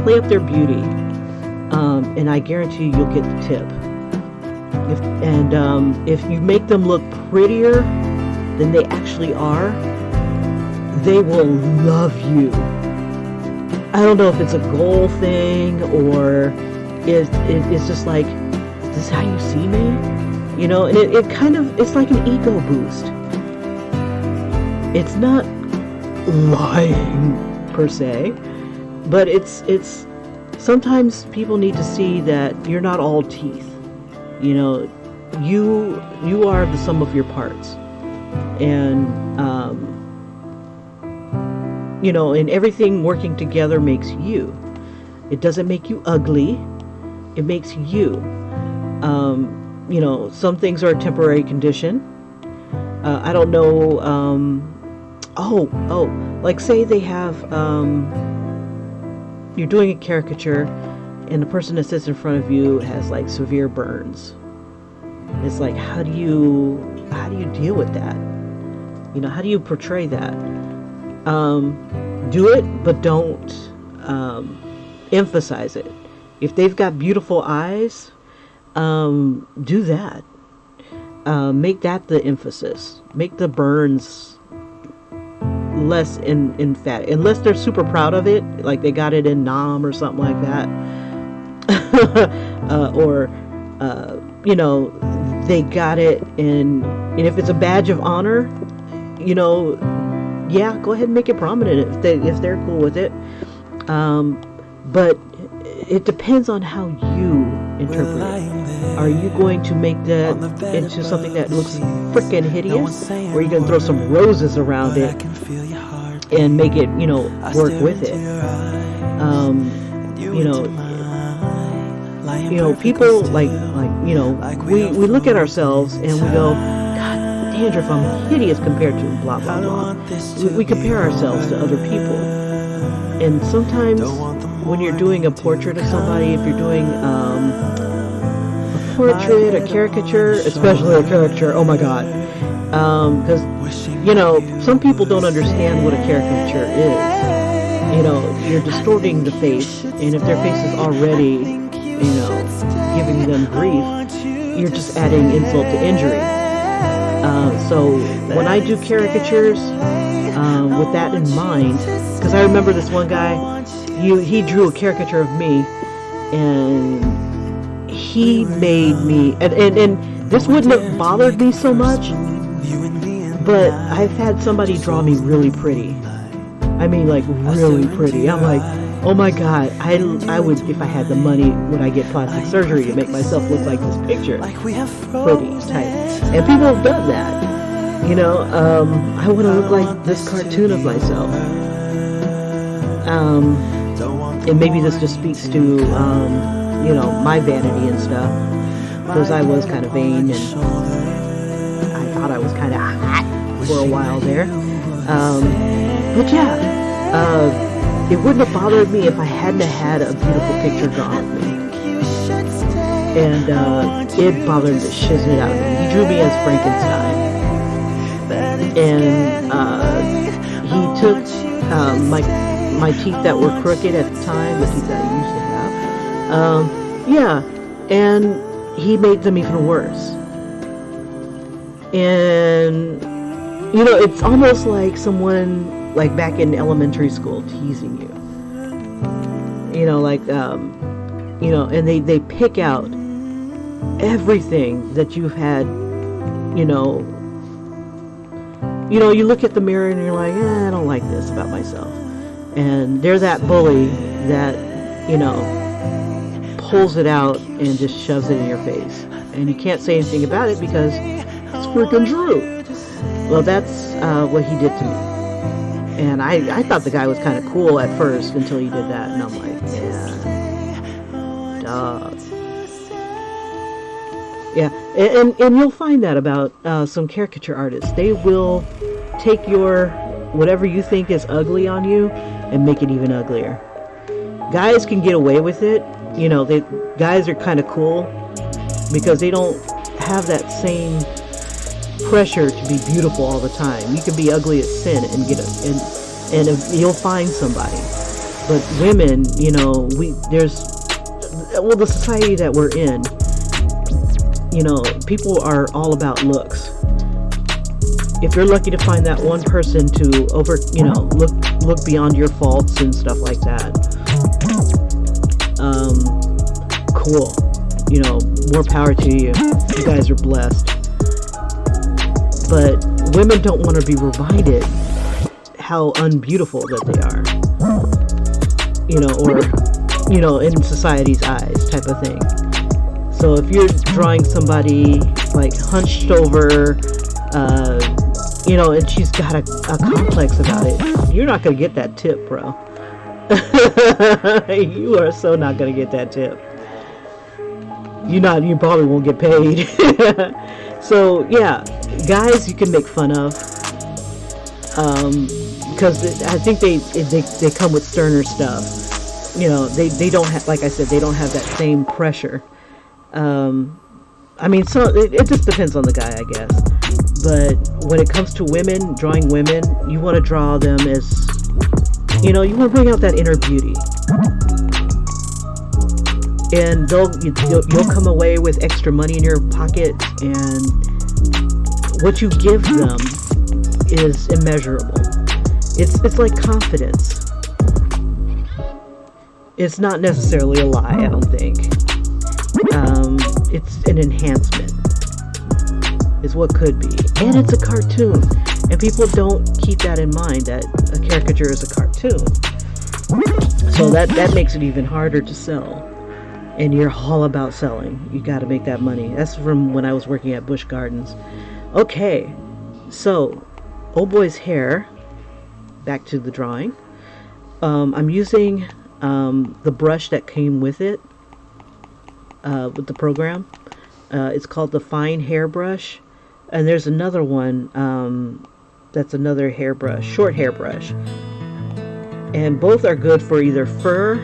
Play up their beauty. And I guarantee you'll get the tip. If you make them look prettier than they actually are, they will love you. I don't know if it's a goal thing or it's just like, is this how you see me? You know, and it kind of, it's like an ego boost. It's not lying per se, but it's sometimes people need to see that you're not all teeth. You know, you are the sum of your parts, and you know, and everything working together makes you. It doesn't make you ugly. It makes you. You know, some things are a temporary condition. I don't know. Like say they have, you're doing a caricature and the person that sits in front of you has like severe burns. It's like, how do you deal with that? You know, how do you portray that? Do it, but don't emphasize it. If they've got beautiful eyes, do that. Make that the emphasis. Make the burns less emphatic, unless they're super proud of it, like they got it in Nam or something like that. Or you know, they got it in, and if it's a badge of honor, you know, yeah, go ahead and make it prominent if they're cool with it. But it depends on how you interpret it. Are you going to make that into something that looks freaking hideous, or are you going to throw some roses around it and make it, you know, work with it? You know, people like you know, we look at ourselves and we go, God, dandruff, I'm hideous compared to blah blah blah. We compare ourselves to other people, and sometimes when you're doing a portrait of somebody, if you're doing a portrait, a caricature, especially a caricature, oh my God, because you know, some people don't understand what a caricature is. you know, you're distorting the face, and if their face is already, you know, giving them grief, you're just adding insult to injury. So when I do caricatures, with that in mind, because I remember this one guy, he drew a caricature of me, and he made me, and this wouldn't have bothered me so much, but I've had somebody draw me really pretty. I mean, like, really pretty. I'm like, oh my god, I would, if I had the money, would I get plastic surgery to make myself look like this picture? Pretty tight. And people have done that. You know, I want to look like this cartoon of myself. And maybe this just speaks to, you know, my vanity and stuff. Because I was kind of vain, and I thought I was kind of hot for a while there. But yeah, it wouldn't have bothered me if I hadn't had a beautiful picture drawn of me. And it bothered the shiznit out of me. He drew me as Frankenstein. And he took my teeth that were crooked at the time, the teeth that I used to have. Yeah, and he made them even worse. And, you know, it's almost like someone, like back in elementary school, teasing you. You know, like, you know, and they pick out everything that you've had, you know, you look at the mirror and you're like, I don't like this about myself. And they're that bully that, you know, pulls it out and just shoves it in your face. And you can't say anything about it because it's freaking true. Well, that's what he did to me. And I thought the guy was kind of cool at first until he did that. And I'm like, yeah, duh. Yeah, and you'll find that about some caricature artists. They will take your whatever you think is ugly on you and make it even uglier. Guys can get away with it. You know, guys are kind of cool because they don't have that same pressure to be beautiful all the time. You can be ugly as sin and and you'll find somebody. But women, you know, the society that we're in, you know, people are all about looks. If you're lucky to find that one person to look beyond your faults and stuff like that, cool. You know, more power to you. You guys are blessed. But women don't want to be reminded how unbeautiful that they are. You know, or, you know, in society's eyes type of thing. So if you're drawing somebody like hunched over, you know, and she's got a complex about it, you're not going to get that tip, bro. You are so not going to get that tip. You probably won't get paid. So yeah, guys you can make fun of, because I think they come with sterner stuff. You know, they don't have, like I said, they don't have that same pressure. I mean, so it just depends on the guy, I guess. But when it comes to women, drawing women, you want to draw them as, you know, you want to bring out that inner beauty. And you'll come away with extra money in your pocket, and what you give them is immeasurable. It's like confidence. It's not necessarily a lie, I don't think. It's an enhancement. Is what could be. And it's a cartoon. And people don't keep that in mind, that a caricature is a cartoon. So that makes it even harder to sell. And you're all about selling. You got to make that money. That's from when I was working at Busch Gardens. Okay, so old boy's hair. Back to the drawing. I'm using the brush that came with it, with the program. It's called the Fine Hairbrush. And there's another one that's another hairbrush, short hairbrush. And both are good for either fur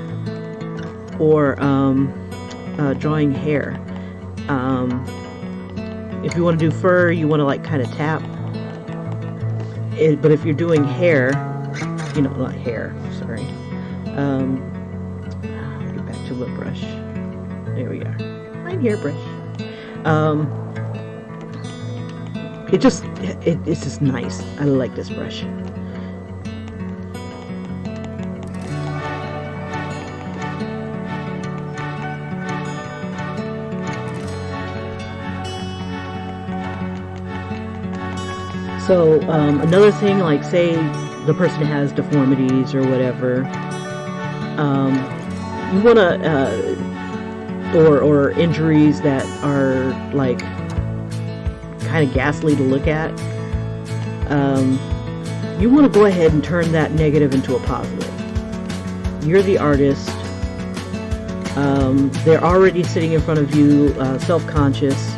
or drawing hair. If you want to do fur, you want to like kind of tap it, but if you're doing hair, you know, not hair, sorry. Get back to the brush. There we are. Fine hairbrush. It's just nice. I like this brush. So another thing, like say the person has deformities or whatever, you want to, or injuries that are like kind of ghastly to look at, you want to go ahead and turn that negative into a positive. You're the artist. They're already sitting in front of you, self-conscious.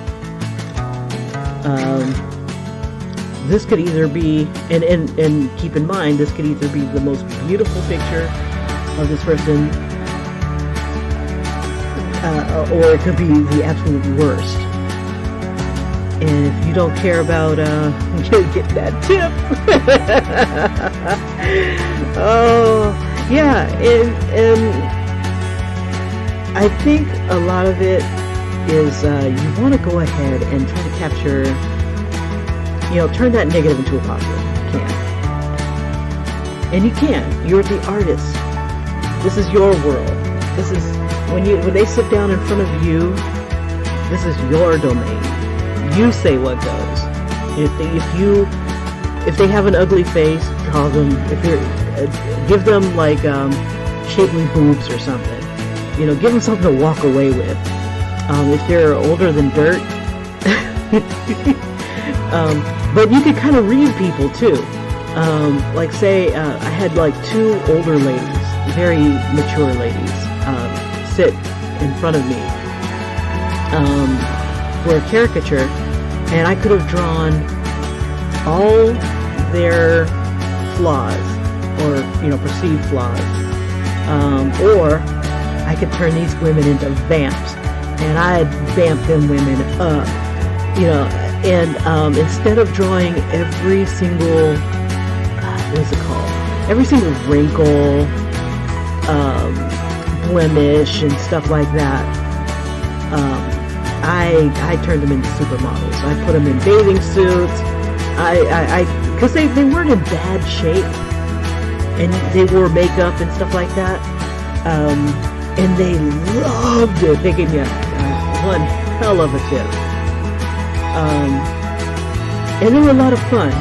This could either be, and keep in mind, this could either be the most beautiful picture of this person, or it could be the absolute worst. And if you don't care about get that tip, oh yeah, and I think a lot of it is you want to go ahead and try to capture, you know, turn that negative into a positive. You can. And you can. You're the artist. This is your world. This is when they sit down in front of you, this is your domain. You say what goes. If they have an ugly face, draw them. If you're give them like shapely boobs or something. You know, give them something to walk away with. If they're older than dirt, but you could kind of read people too. Like say I had like two older ladies, very mature ladies, sit in front of me for a caricature, and I could have drawn all their flaws, or you know, perceived flaws, or I could turn these women into vamps, and I'd vamp them women up, you know. And instead of drawing every single, what is it called? Every single wrinkle, blemish, and stuff like that, I turned them into supermodels. I put them in bathing suits. Because they weren't in bad shape, and they wore makeup and stuff like that. And they loved it. They gave me one hell of a tip. And they were a lot of fun.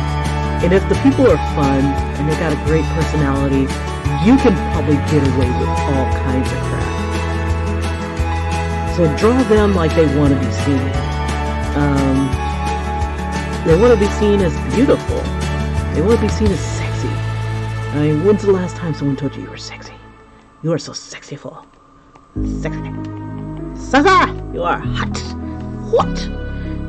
And if the people are fun and they got a great personality, you can probably get away with all kinds of crap. So draw them like they want to be seen. They want to be seen as beautiful. They want to be seen as sexy. I mean, when's the last time someone told you you were sexy? You are so sexyful. Sexy. Sasa! You are hot. What?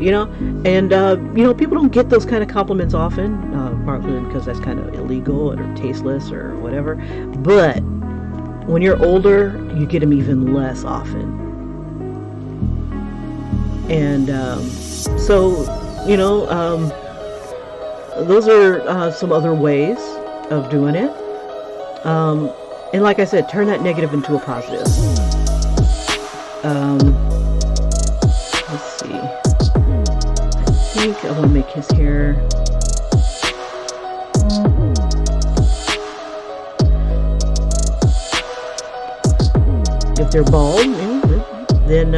You know, and you know, people don't get those kind of compliments often, partly because that's kind of illegal or tasteless or whatever. But when you're older, you get them even less often. And so, you know, those are some other ways of doing it. And like I said, turn that negative into a positive. Let's see. I think I want to make his hair if they're bald, then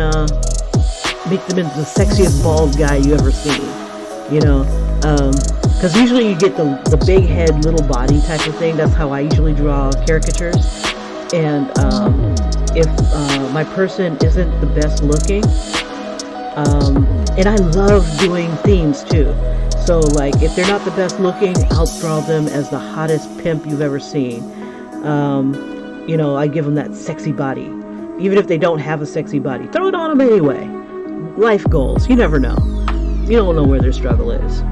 make them into the sexiest bald guy you ever seen, you know, because usually you get the big head, little body type of thing. That's how I usually draw caricatures. And if my person isn't the best looking, and I love doing themes too. So like if they're not the best looking, I'll draw them as the hottest pimp you've ever seen. You know, I give them that sexy body. Even if they don't have a sexy body, throw it on them anyway. Life goals, you never know. You don't know where their struggle is.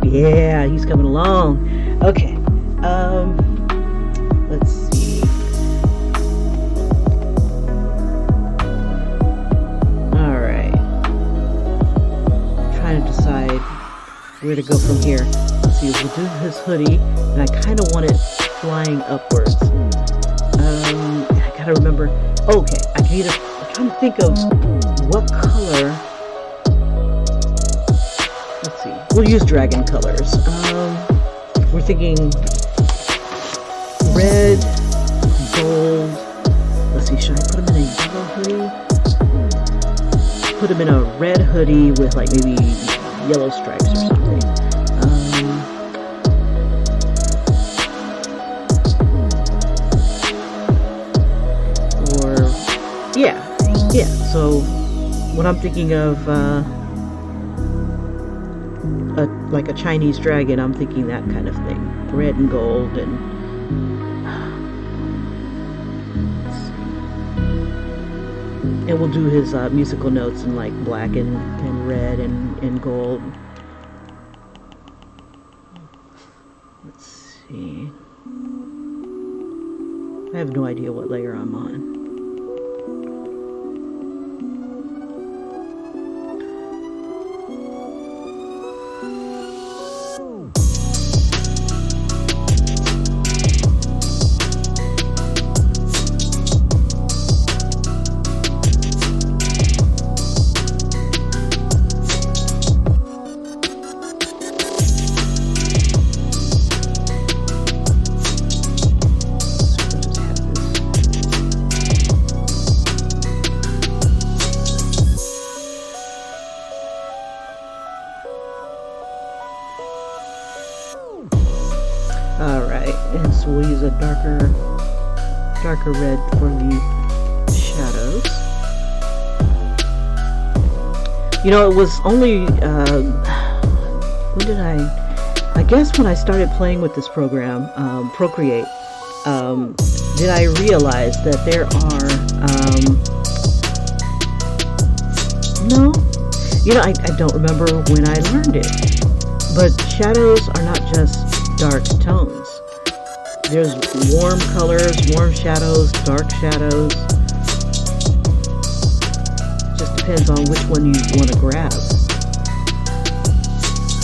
Yeah, he's coming along. Okay. Let's see. Alright. Trying to decide where to go from here. let's see, we'll do his hoodie, and I kind of want it flying upwards. I gotta remember. Okay, I'm trying to think of what color. Let's see, we'll use dragon colors. We're thinking red, gold. Let's see, should I put him in a yellow hoodie? Put him in a red hoodie with like maybe yellow stripes or something. Yeah. So what I'm thinking of, like a Chinese dragon, I'm thinking that kind of thing, red and gold, and we'll do his musical notes in like black and red and gold. Let's see. I have no idea what layer I'm on. Alright, and so we'll use a darker red for the shadows. You know, it was only, when did I guess when I started playing with this program, Procreate, did I realize that there are, no, you know, I don't remember when I learned it, but shadows are not just dark tones. There's warm colors, warm shadows, dark shadows. Just depends on which one you want to grab.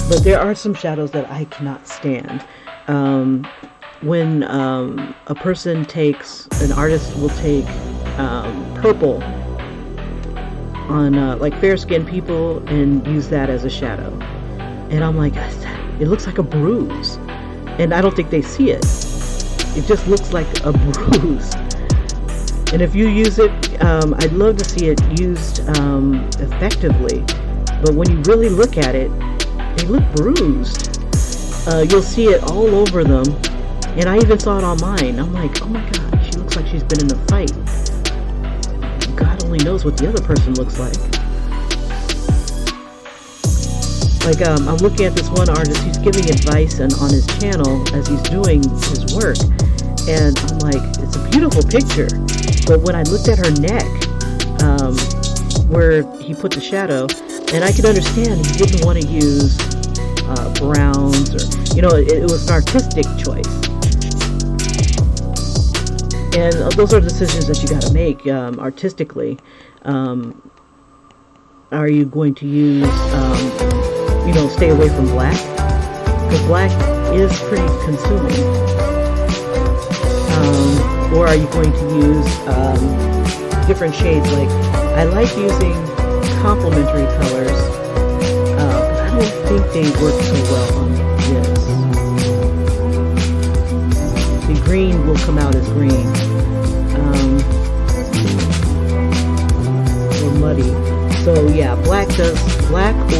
But there are some shadows that I cannot stand. When a person takes, an artist will take purple on like fair-skinned people and use that as a shadow. And I'm like, it looks like a bruise. And I don't think they see it. It just looks like a bruise. And if you use it, I'd love to see it used effectively. But when you really look at it, they look bruised. You'll see it all over them. And I even saw it on mine. I'm like, oh my God, she looks like she's been in a fight. God only knows what the other person looks like. Like, I'm looking at this one artist, he's giving advice on his channel as he's doing his work, and I'm like, it's a beautiful picture, but when I looked at her neck, where he put the shadow, and I could understand he didn't want to use browns, or, you know, it was an artistic choice, and those are decisions that you got to make artistically. Are you going to use you know, stay away from black, because black is pretty consuming. Or are you going to use different shades? Like, I like using complementary colors, but I don't think they work so well on this. The green will come out as green, or muddy. So yeah, black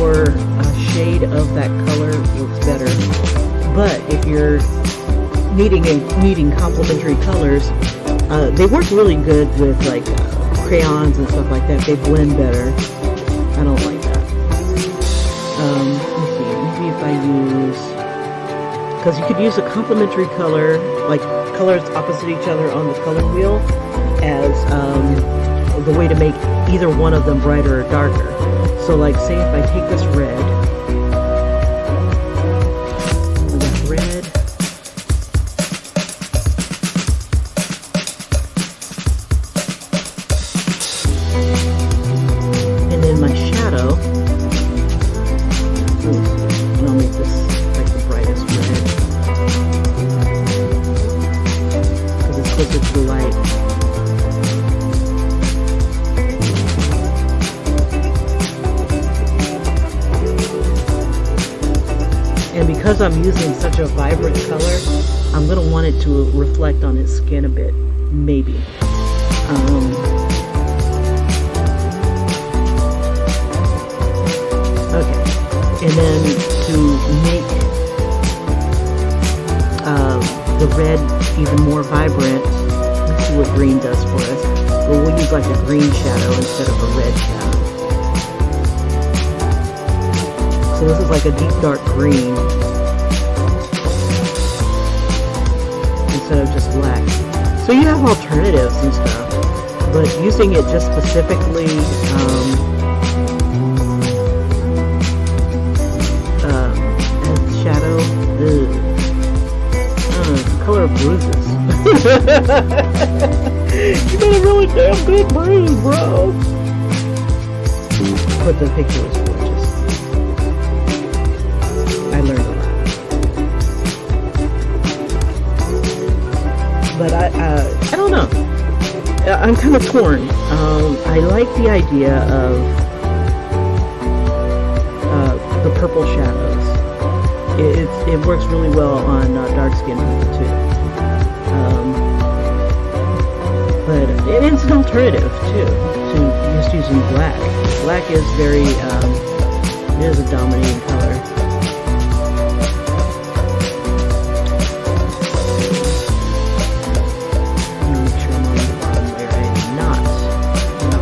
or a shade of that color looks better. But if you're needing complementary colors, they work really good with like crayons and stuff like that. They blend better. I don't like that. Let's see, maybe if I use, because you could use a complementary color, like colors opposite each other on the color wheel, as the way to make either one of them brighter or darker. So like, say if I take this red, and then my shadow, and I'll make this like the brightest one. because I'm using such a vibrant color, I'm going to want it to reflect on his skin a bit, maybe. Okay, and then to make the red even more vibrant, let's see what green does for us. Well, we'll use like a green shadow instead of a red shadow. So this is like a deep dark green instead of just black. So you have alternatives and stuff, but using it just specifically as shadow, the color of bruises. You got a really damn good bruise, bro. But the picture was gorgeous. I learned a lot. But I don't know. I'm kind of torn. I like the idea of the purple shadows. It works really well on dark skinned people too. But it's an alternative too to just using black. Black is very it is a dominating color. Make sure I'm on the bottom layer. I am not. No.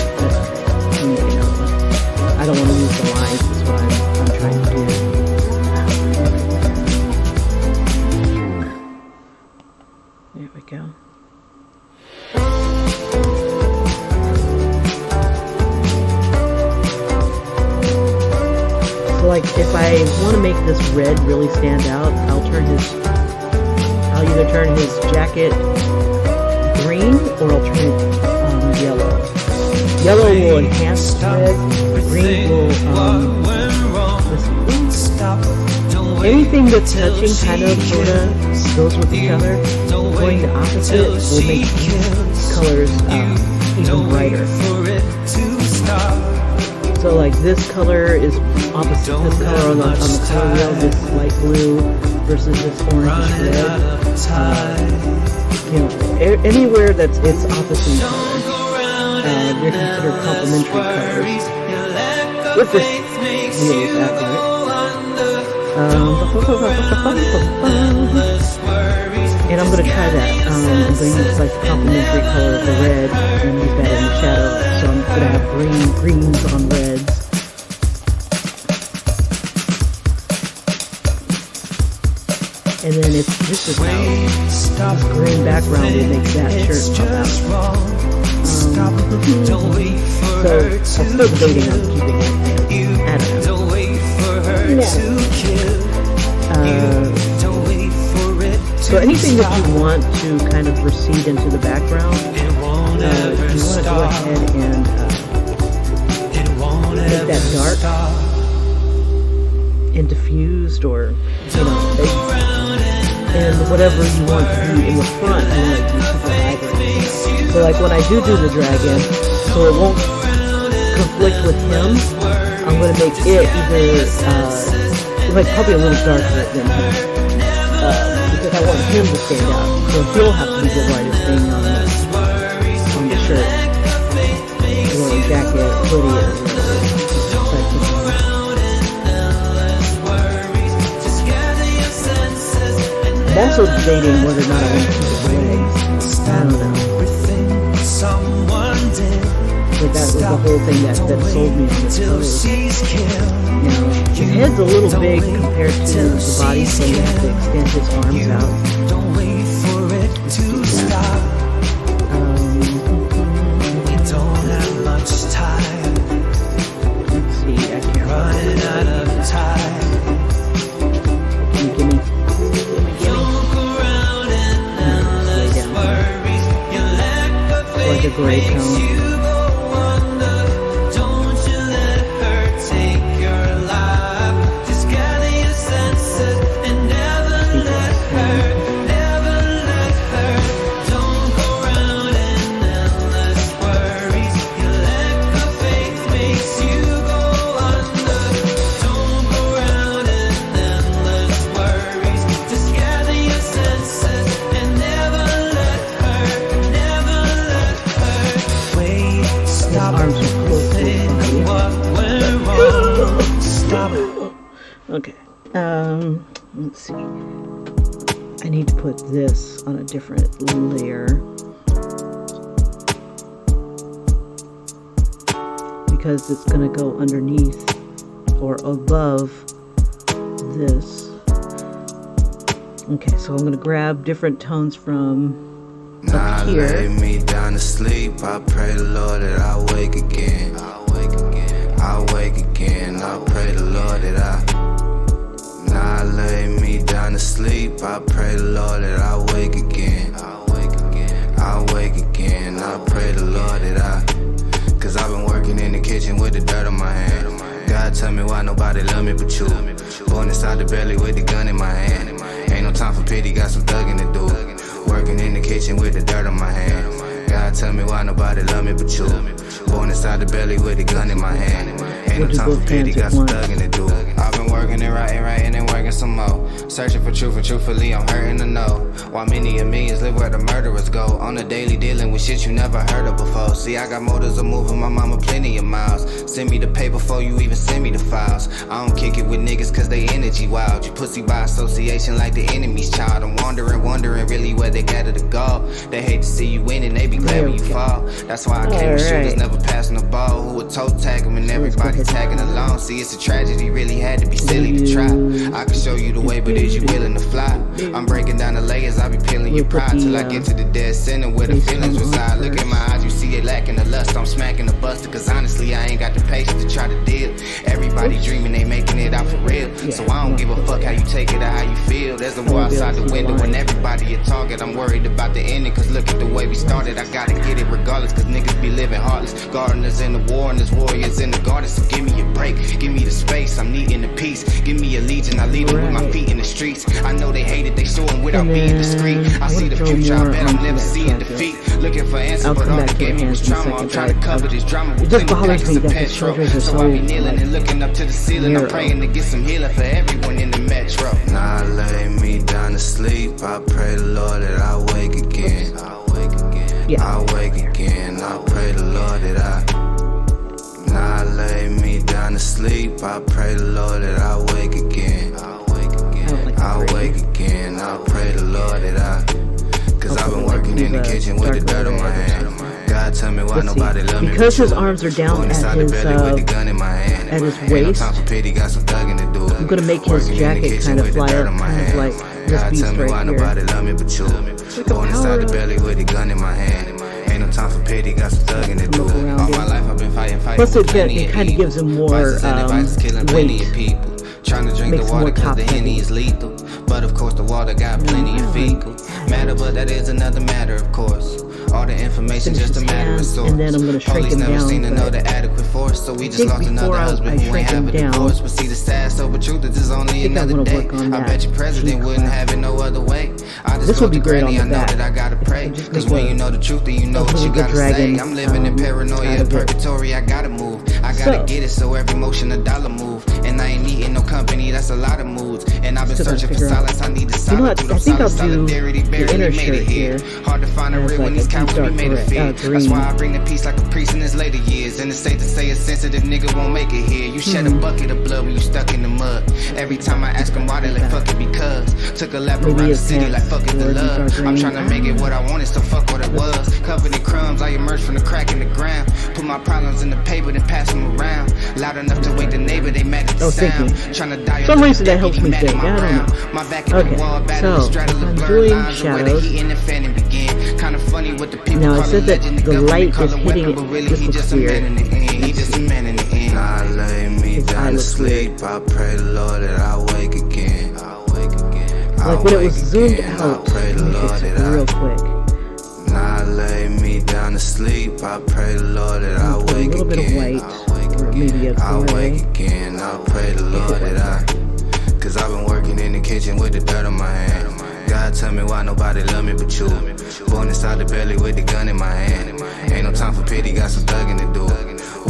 Okay. I don't want to use the lines. That's what I'm trying to do. There we go. So like if I want to make this red really stand out, I'll either turn his jacket green or I'll turn it yellow. Yellow will enhance red, green will anything that's touching kind of sort of goes with each other. Going the opposite will make colors even brighter. So like this color is opposite this color on the color wheel, this light blue versus this orange red. You know, anywhere that's it's opposite color, they're considered complementary colors. With this wheel is accurate. And I'm going to try that. I'm going to use like the complementary color of the red and use that in the shadow. So I'm going to have greens on reds. And then if this is this green background will make that shirt pop out. So I'm still debating on keeping it there. I don't know. So anything that you want to kind of recede into the background, you want to go ahead and make that dark and diffused, or you know, and whatever you want to be in the front, you want to be super vibrant. So like when I do the dragon, so it won't conflict with him, I'm going to make it either like probably a little darker than him. Because I want him to stand out. So he'll have to be the lightest thing on the shirt. Or jacket, hoodie, or whatever. I'm also debating whether or not I want to keep his legs. I don't know. But that was the whole thing that sold me on this clothes. You know, his head's a little big compared to the body, so you have to extend his arms out. Let's do that. Let's see, I can't run out of time. Gimme. Lay down. Like a gray tone. Stop it. Okay. Let's see. I need to put this on a different layer because it's going to go underneath or above this. Okay, so I'm going to grab different tones from up here. Lay me down to sleep. I pray the Lord that I wake again. I wake again. I wake again. I pray the Lord that Now lay me down to sleep. I pray the Lord that I wake again. I wake again. I wake again. I pray the Lord that Cause I've been working in the kitchen with the dirt on my hand. God tell me why nobody love me but you. Born inside the belly with the gun in my hand. Ain't no time for pity, got some thugging to do. Working in the kitchen with the dirt on my hand. God tell me why nobody love me but you. Born inside the belly with the gun in my hand. Ain't no time for pity, got some thugging to do. I've been working and writing and working some more. Searching for truth, and truthfully I'm hurting to know. While many of millions live where the murderers go. On the daily dealing with shit you never heard of before. See, I got motives of moving my mama plenty of miles. Send me the pay before you even send me the files. I don't kick it with niggas cause they energy wild. You pussy by association like the enemy's child. I'm wondering really where they gather to go. They hate to see you win and they be glad when you fall. That's why I came with shooters never passing the ball. Who would toe tag them and everybody tagging along. See, it's a tragedy, really had to be silly to try. I can show you the way, but is you willing to fly? I'm breaking down the layers, I be peeling your pride till I get to the dead center where the feelings reside. Look in my eyes, you see it lacking the lust. I'm smacking the buster, cause honestly I ain't got the patience to try to deal. Everybody dreaming they making it out for real. So I don't give a fuck how you take it or how you feel. There's a war outside the window and everybody a target. I'm worried about the ending, cause look at the way we started. I gotta get it regardless, cause niggas be living heartless. Gardeners in the war and there's warriors in the garden. So give me a break, give me the space, I'm needing the peace. Give me a legion, I lead them with my feet in the streets. I know they hate it, they show them without being discreet. I see the future, I bet I'm never seeing defeat. Looking for answers, but all they gave me was trauma. I'm trying to cover this drama with plenty packets of petrol. So I be kneeling and looking up to the ceiling. I'm praying to get some healing for everyone in the metro. Now lay me down to sleep. I pray the Lord that I wake again. I wake again. I wake again. I pray the Lord that Now lay me down to sleep. I pray the Lord that I wake again. I wake again. I wake again. I pray the Lord that Cause I've been working in the kitchen with the dirt on my hand. God tell me why nobody love me. Because his arms are down at his waist, I'm gonna make his jacket kind of fly up, kind of like this piece right here. Born inside the belly with a gun in my hand. Ain't no time for pity, got some thugging to do. All my life I've been fighting. Plus it kind of gives him more weight. Trying to drink the water cause the Henny is lethal. But of course the water got plenty of fecal matter, but that is another matter of course. All the information just a matter of source. And then I'm gonna shrink Police him never down, seen another adequate force, so we just lost another husband who ain't have a divorce. But see the sad sober truth is this only another day. I bet your president wouldn't have it no other way. I just go to granny, I know that I gotta pray. Cause when you know the truth then you know what you gotta say. I'm living in paranoia and purgatory, I gotta move. I gotta get it so every motion a dollar move. And I ain't needing no company, that's a lot of moods. And I've been searching for silence, I need the solitude. I think I'll do solidarity, the inner made it shirt here. Hard to find a real when these cowards be made of fear. That's why I bring the peace like a priest in his later years. And it's safe to say a sensitive nigga won't make it here. You shed a bucket of blood when you stuck in the mud. Every time I ask them why, they like fuck it because. Took a lap around the city like fuck it the love. I'm trying to make it what I wanted, so fuck what it was. Covered in crumbs, I emerged from the crack in the ground. Put my problems in the paper, then pass them around. Loud enough to wake the neighbor, they mad at the sound. Trying to die some reason that helps me think. I don't know. My back in the wall, battle straddle the blurred lines of where the heat and the fanning began. Kind of funny what the people now I call said that the light is hitting weapon, it. but really This he looks just a weird. man in the end. He just a man in the end. I lay me down to sleep. I pray the Lord that I wake again. I wake again. Like when it was zoomed out, pray the Lord that real quick. Now lay me down to sleep. I pray the Lord that I wake again. A little bit of white, or maybe a I wake again. I pray the Lord that Cause I've been working in the kitchen with the dirt on my hand. God tell me why nobody love me but you. Born inside the belly with the gun in my hand. Ain't no time for pity, got some thugging to do.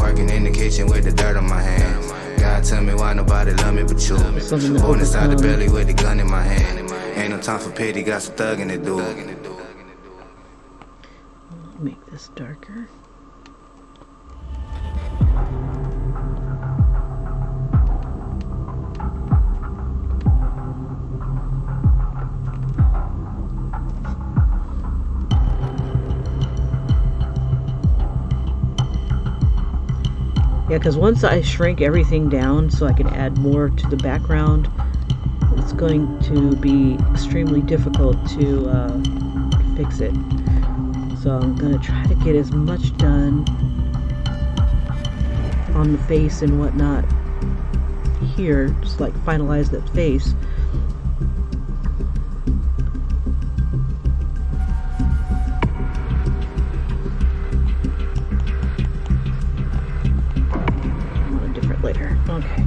Working in the kitchen with the dirt on my hand. God tell me why nobody love me but you. Born inside the belly with the gun in my hand. Ain't no time for pity, got some thugging to do. Make this darker. Yeah, because once I shrink everything down so I can add more to the background, it's going to be extremely difficult to fix it. So I'm going to try to get as much done on the face and whatnot here, just like finalize that face. Later. Okay.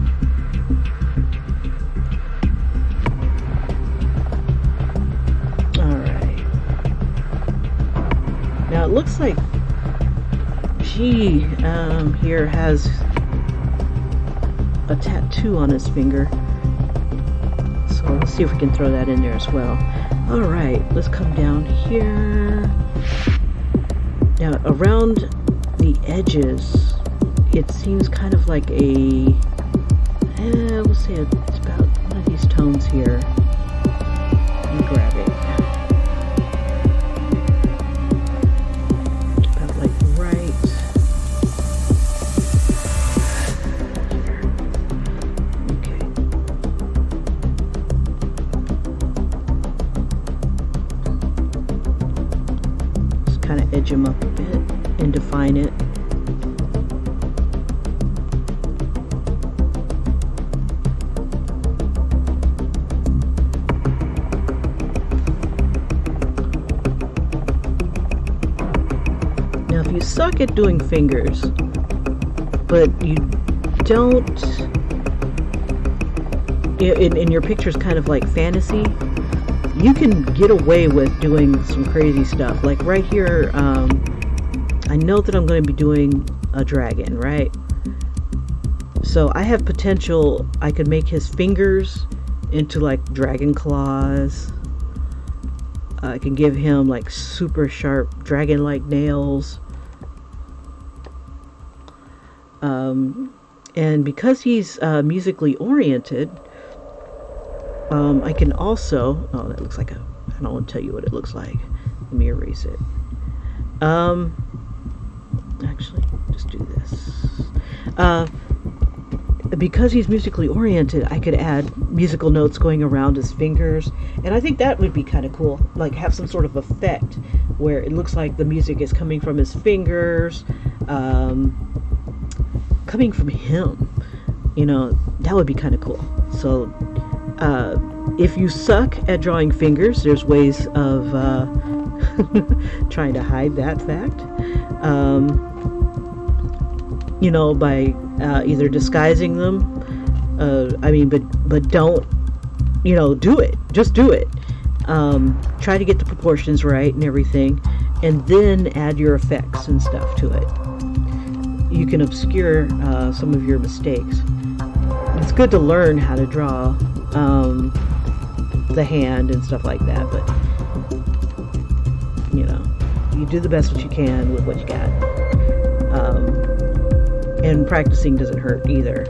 Alright. Now it looks like G here has a tattoo on his finger. So let's see if we can throw that in there as well. Alright, let's come down here. Now around the edges, it seems kind of like a, we'll say it's about one of these tones here. Let me grab it. About like right here. Okay. Just kind of edge them up a bit and define it. You suck at doing fingers, but you don't, in your pictures kind of like fantasy, you can get away with doing some crazy stuff. Like right here, I know that I'm going to be doing a dragon, right? So I have potential. I could make his fingers into like dragon claws. I can give him like super sharp dragon-like nails. And because he's musically oriented, I can also, oh, that looks like a, I don't want to tell you what it looks like. Let me erase it. Actually, just do this. Because he's musically oriented, I could add musical notes going around his fingers, and I think that would be kind of cool. Like have some sort of effect where it looks like the music is coming from his fingers, coming from him. You know, that would be kind of cool. So if you suck at drawing fingers, there's ways of trying to hide that fact. You know, by either disguising them, but don't, you know, do it. Just do it. Try to get the proportions right and everything, and then add your effects and stuff to it. You can obscure some of your mistakes. It's good to learn how to draw the hand and stuff like that, but you know, you do the best that you can with what you got. And practicing doesn't hurt either,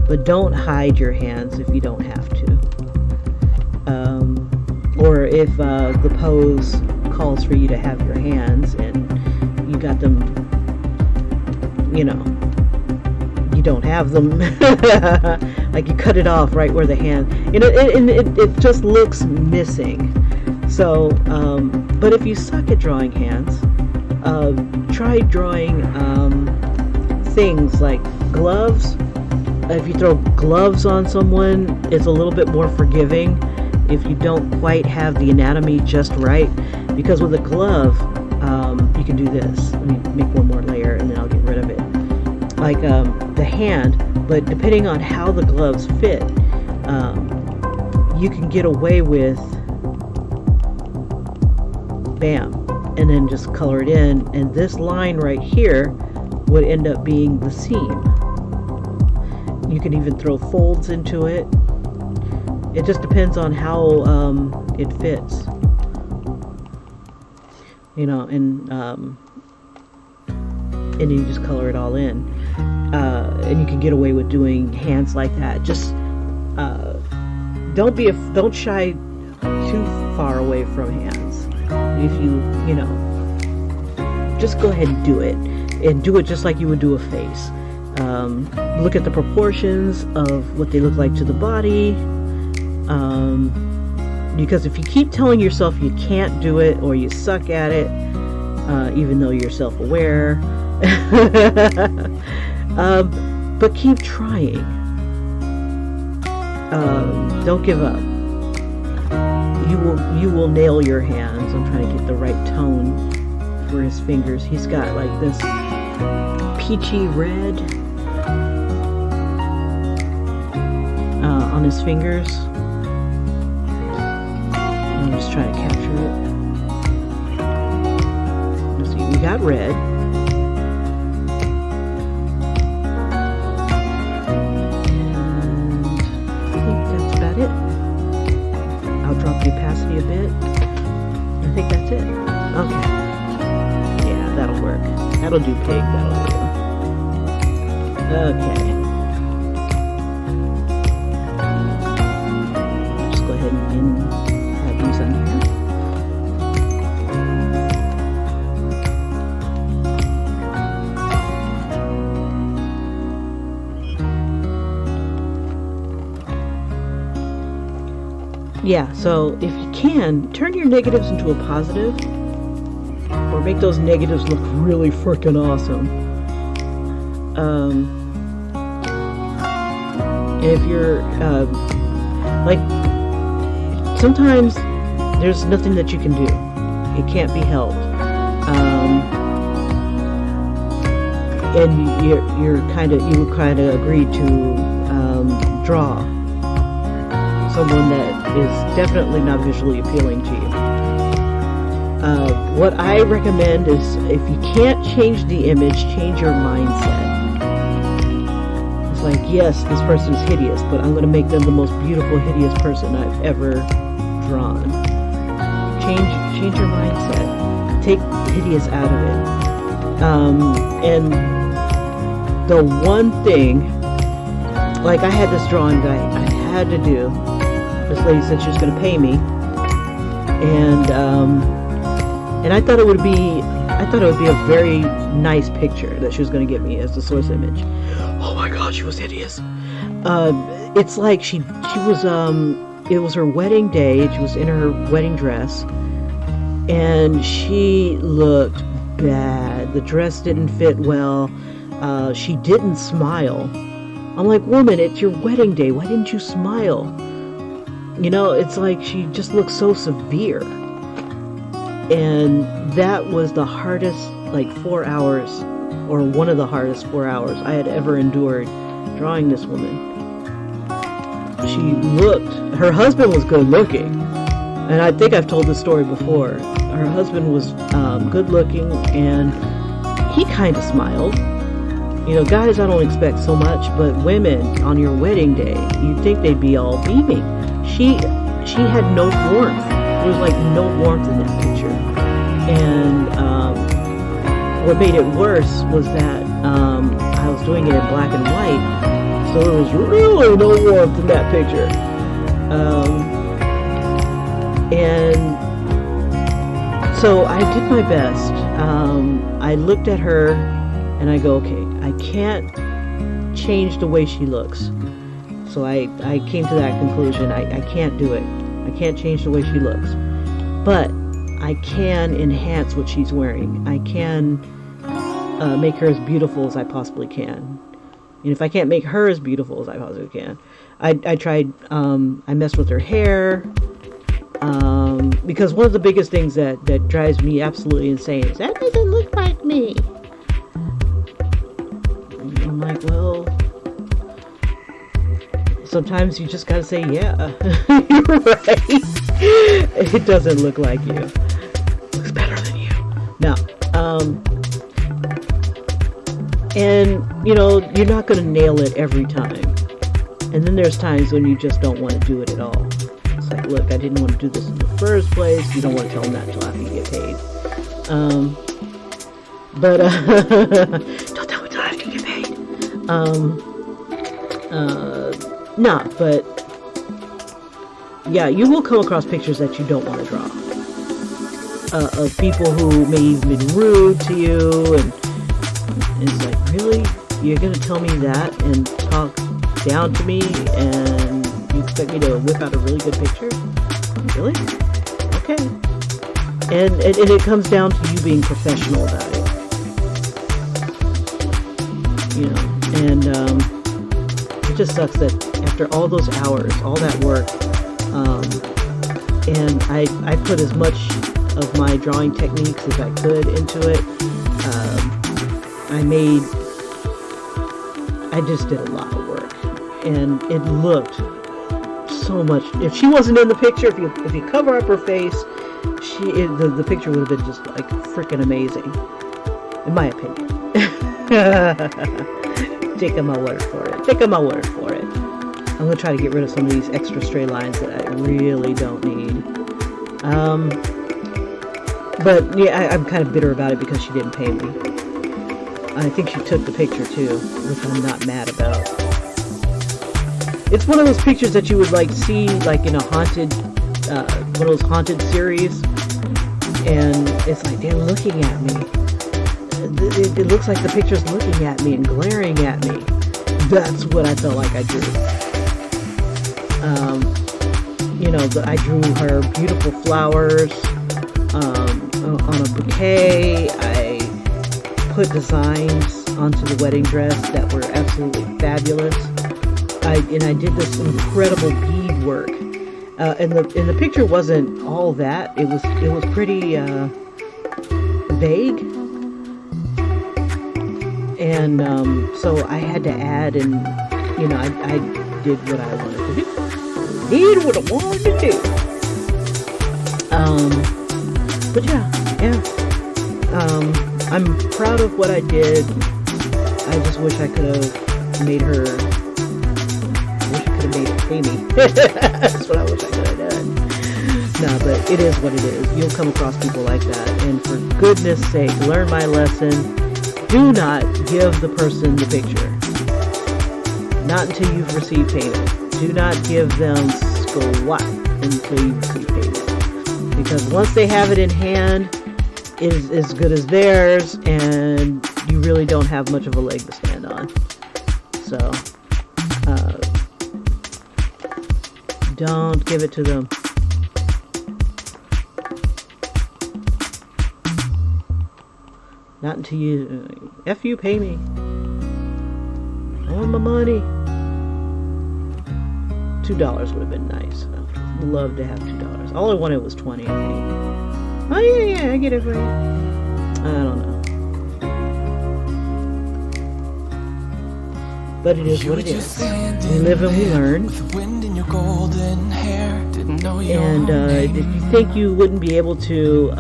but don't hide your hands if you don't have to. Or if the pose calls for you to have your hands and you got them, you know, you don't have them, like you cut it off right where the hand, you know, it just looks missing. So, but if you suck at drawing hands, try drawing things like gloves. If you throw gloves on someone, it's a little bit more forgiving if you don't quite have the anatomy just right, because with a glove, you can do this. Let me make one more layer and then I'll get rid of it. Like the hand, but depending on how the gloves fit, you can get away with bam, and then just color it in, and this line right here would end up being the seam. You can even throw folds into it. It just depends on how it fits, you know, and you just color it all in, and you can get away with doing hands like that. Just don't shy too far away from hands. If you know, just go ahead and do it. And do it just like you would do a face. Look at the proportions of what they look like to the body. Because if you keep telling yourself you can't do it or you suck at it, even though you're self-aware, but keep trying. Don't give up. You will nail your hands. I'm trying to get the right tone for his fingers. He's got like this peachy red on his fingers. I'm just trying to capture it. Let's see, we got red. And I think that's about it. I'll drop the opacity a bit. I think that's it. Okay. Yeah, that'll work. That'll do, pig. That'll do. Okay. Just go ahead and add these in here. Yeah, so if you can, turn your negatives into a positive, or make those negatives look really freaking awesome. If you're, like, sometimes there's nothing that you can do. It can't be helped. And you would kind of agree to draw someone that is definitely not visually appealing to you. What I recommend is, if you can't change the image, change your mindset. It's like, yes, this person is hideous, but I'm going to make them the most beautiful, hideous person I've ever drawn. Change your mindset. Take hideous out of it. And the one thing, like, I had this drawing that I had to do. This lady said she was going to pay me, and I thought it would be a very nice picture that she was going to give me as the source image. Oh my God, she was hideous. It's like she was it was her wedding day. She was in her wedding dress, and she looked bad. The dress didn't fit well. She didn't smile. I'm like, woman, it's your wedding day. Why didn't you smile? You know, it's like she just looked so severe. And that was the hardest, like, 4 hours, or one of the hardest 4 hours I had ever endured drawing this woman. Her husband was good looking. And I think I've told this story before. Her husband was good looking, and he kind of smiled. You know, guys, I don't expect so much, but women on your wedding day, you'd think they'd be all beaming. She had no warmth. There was like no warmth in that picture. And what made it worse was that I was doing it in black and white, so there was really no warmth in that picture. And so I did my best. I looked at her and I go, okay, I can't change the way she looks. So I came to that conclusion. I can't do it. I can't change the way she looks. But I can enhance what she's wearing. I can make her as beautiful as I possibly can. And if I can't make her as beautiful as I possibly can, I tried, I messed with her hair. Because one of the biggest things that drives me absolutely insane is, that doesn't look like me. I'm like, well, sometimes you just gotta say, yeah, you're right. It doesn't look like you. It looks better than you. No. And, you know, you're not gonna nail it every time. And then there's times when you just don't want to do it at all. It's like, look, I didn't want to do this in the first place. You don't want to tell them that until after you get paid. Don't tell me until after you get paid. But yeah, you will come across pictures that you don't want to draw. Of people who may have been rude to you, and it's like, really? You're gonna tell me that and talk down to me, and you expect me to whip out a really good picture? Really? Okay. And it comes down to you being professional about it. You know, and it just sucks that after all those hours, all that work, and I put as much of my drawing techniques as I could into it. I just did a lot of work, and it looked so much. If she wasn't in the picture, if you cover up her face, the picture would have been just like freaking amazing, in my opinion. Take my word for it. Take my word for it. I'm gonna try to get rid of some of these extra stray lines that I really don't need. But yeah, I'm kind of bitter about it because she didn't pay me. I think she took the picture too, which I'm not mad about. It's one of those pictures that you would like see like in a haunted, one of those haunted series, and it's like they're looking at me. It looks like the picture's looking at me and glaring at me. That's what I felt like I drew. You know, I drew her beautiful flowers on a bouquet. I put designs onto the wedding dress that were absolutely fabulous. I did this incredible bead work. And the picture wasn't all that. It was pretty vague. And so I had to add, and you know, I did what I wanted to do. Did what I wanted to do. But yeah. I'm proud of what I did. I just wish I could have made her. I wish I could have made her pay me. That's what I wish I could have done. Nah, but it is what it is. You'll come across people like that, and for goodness sake, learn my lesson. Do not give the person the picture. Not until you've received payment. Do not give them squat until you receive payment. Because once they have it in hand, it is as good as theirs, and you really don't have much of a leg to stand on. So, don't give it to them. Not until you, F you, pay me. I want my money. $2 would have been nice. I'd love to have $2. All I wanted was 20. Oh yeah, I get it for you. I don't know. But it is what it is. We live and we learn. And if you think you wouldn't be able to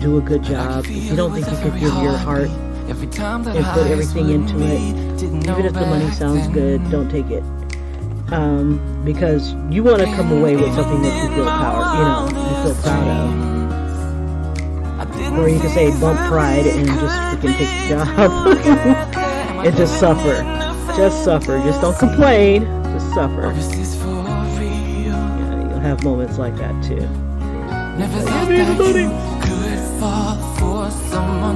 do a good job, if you don't think you could give your heart and put everything into it, even if the money sounds good, don't take it. Because you want to come away with something that you feel you feel proud of. Or you can say bump pride and just freaking take the job and just suffer. Just suffer. Just don't complain. Just suffer. Yeah, you'll have moments like that too.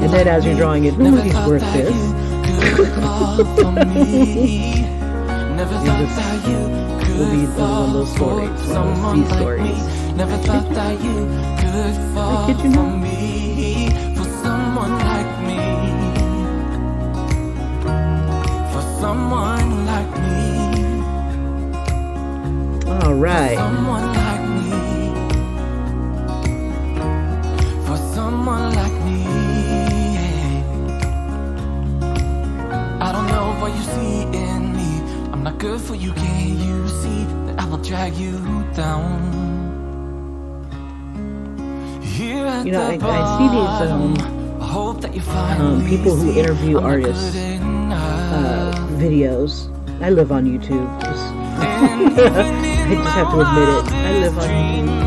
And then as you're drawing it, he's worth this. Will be one of those stories, one of those stories. I kid you not. For someone like me. For someone like me. All right. For someone like me. For someone like me. I don't know what you see in me. I'm not good for you, can't you see that I will drag you down? You know, I see these people who interview artists videos. I live on YouTube. I just have to admit it. I live on YouTube.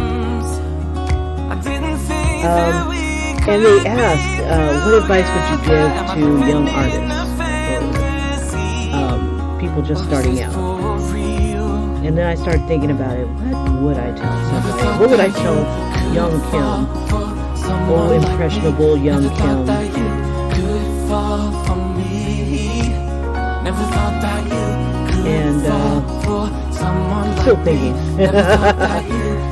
And they ask, what advice would you give to young artists? People just starting out. And then I started thinking about it. What would I tell somebody? What would I tell young Kim? Oh, impressionable young Kim. And still thinking. I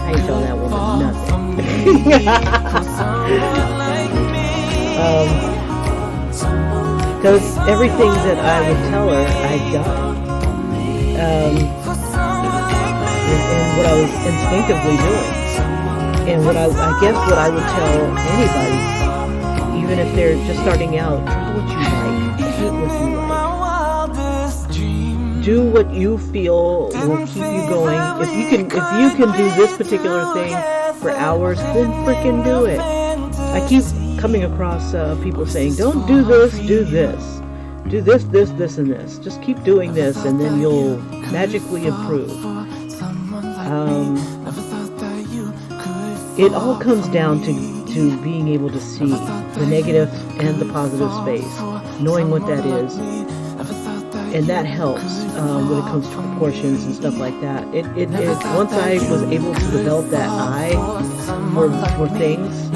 ain't telling that woman nothing. Because everything that I would tell her, I got. And what I was instinctively doing. And what I guess what I would tell anybody, even if they're just starting out, do what you like. Do what you like. Do what you feel will keep you going. If you can do this particular thing for hours, then frickin' do it. I keep coming across people saying, don't do this, do this. Do this, this, this, and this. Just keep doing this, and then you'll magically improve. It all comes down to being able to see the negative and the positive space, knowing what that is, and that helps when it comes to proportions and stuff like that. It once I was able to develop that eye for things,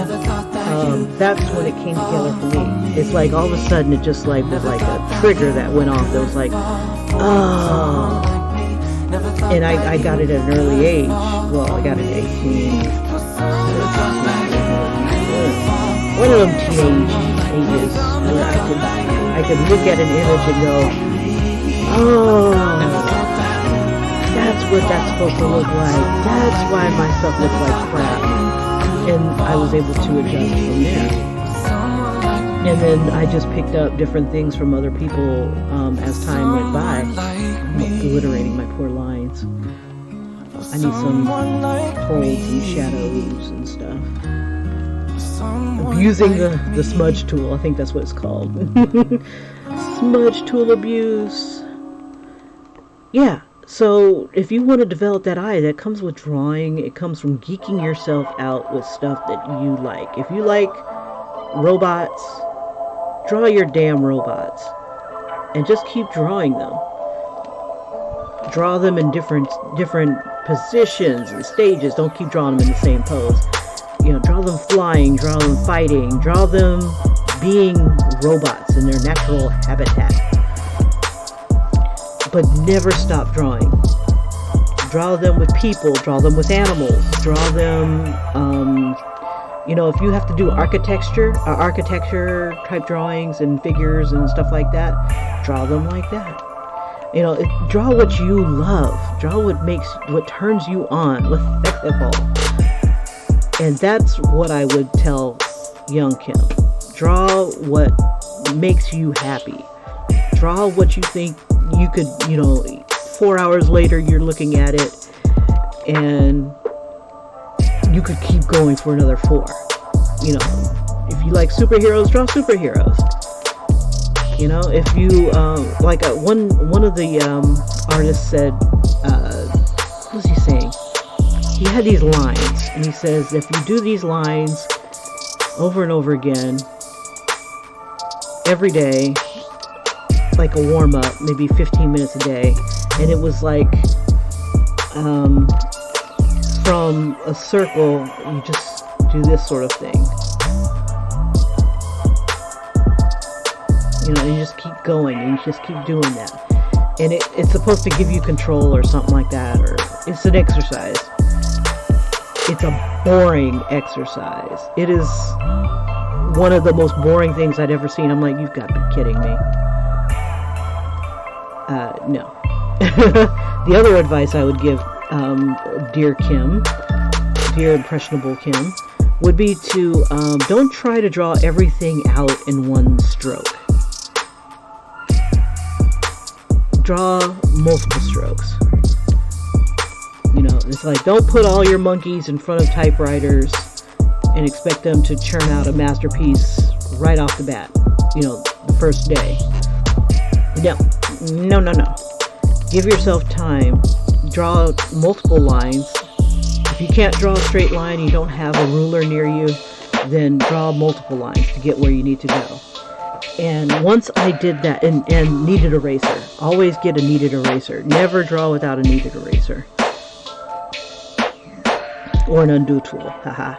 that's when it came together for me. It's like all of a sudden it just like was like a trigger that went off. That was like, oh. And I got it at an early age. Well, I got it at 18. One of them teenage ages where I could look at an image and go, oh, that's what that's supposed to look like. That's why my stuff looks like crap. And I was able to adjust from there. And then I just picked up different things from other people as time went by. I'm obliterating my poor lines. I need some folds and shadows and stuff. Abusing the smudge tool. I think that's what it's called. Smudge tool abuse. Yeah. So if you want to develop that eye, that comes with drawing. It comes from geeking yourself out with stuff that you like. If you like robots, draw your damn robots. And just keep drawing them. Draw them in different positions and stages. Don't keep drawing them in the same pose. You know, draw them flying, draw them fighting, draw them being robots in their natural habitat. But never stop drawing. Draw them with people, draw them with animals, draw them, if you have to do architecture type drawings and figures and stuff like that, draw them like that. Draw what you love. Draw what turns you on. What's sexy. And that's what I would tell young Kim. Draw what makes you happy. Draw what you think you could, 4 hours later you're looking at it and you could keep going for another 4. If you like superheroes, draw superheroes. If you, one of the artists said, what was he saying? He had these lines, and he says, if you do these lines over and over again, every day, like a warm-up, maybe 15 minutes a day, and it was like, from a circle, you just do this sort of thing. You just keep going, and you just keep doing that. And it's supposed to give you control or something like that, or it's an exercise. It's a boring exercise. It is one of the most boring things I'd ever seen. I'm like, you've got to be kidding me. No. The other advice I would give dear impressionable Kim, would be to don't try to draw everything out in one stroke. Draw multiple strokes. It's like, don't put all your monkeys in front of typewriters and expect them to churn out a masterpiece right off the bat, the first day. No. Give yourself time. Draw multiple lines. If you can't draw a straight line, you don't have a ruler near you, then draw multiple lines to get where you need to go. And once I did that, and kneaded eraser. Always get a kneaded eraser. Never draw without a kneaded eraser. Or an undo tool. Haha.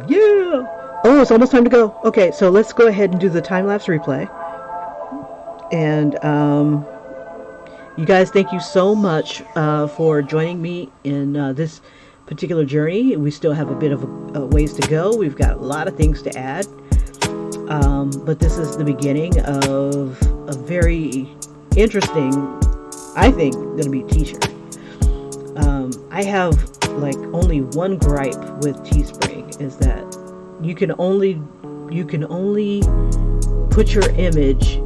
Yeah. Oh, it's almost time to go. Okay, so let's go ahead and do the time-lapse replay. And you guys, thank you so much for joining me in this particular journey. We still have a bit of a ways to go. We've got a lot of things to add. But this is the beginning of a very interesting, I think, going to be t-shirt. I have like only one gripe with Teespring, is that you can only put your image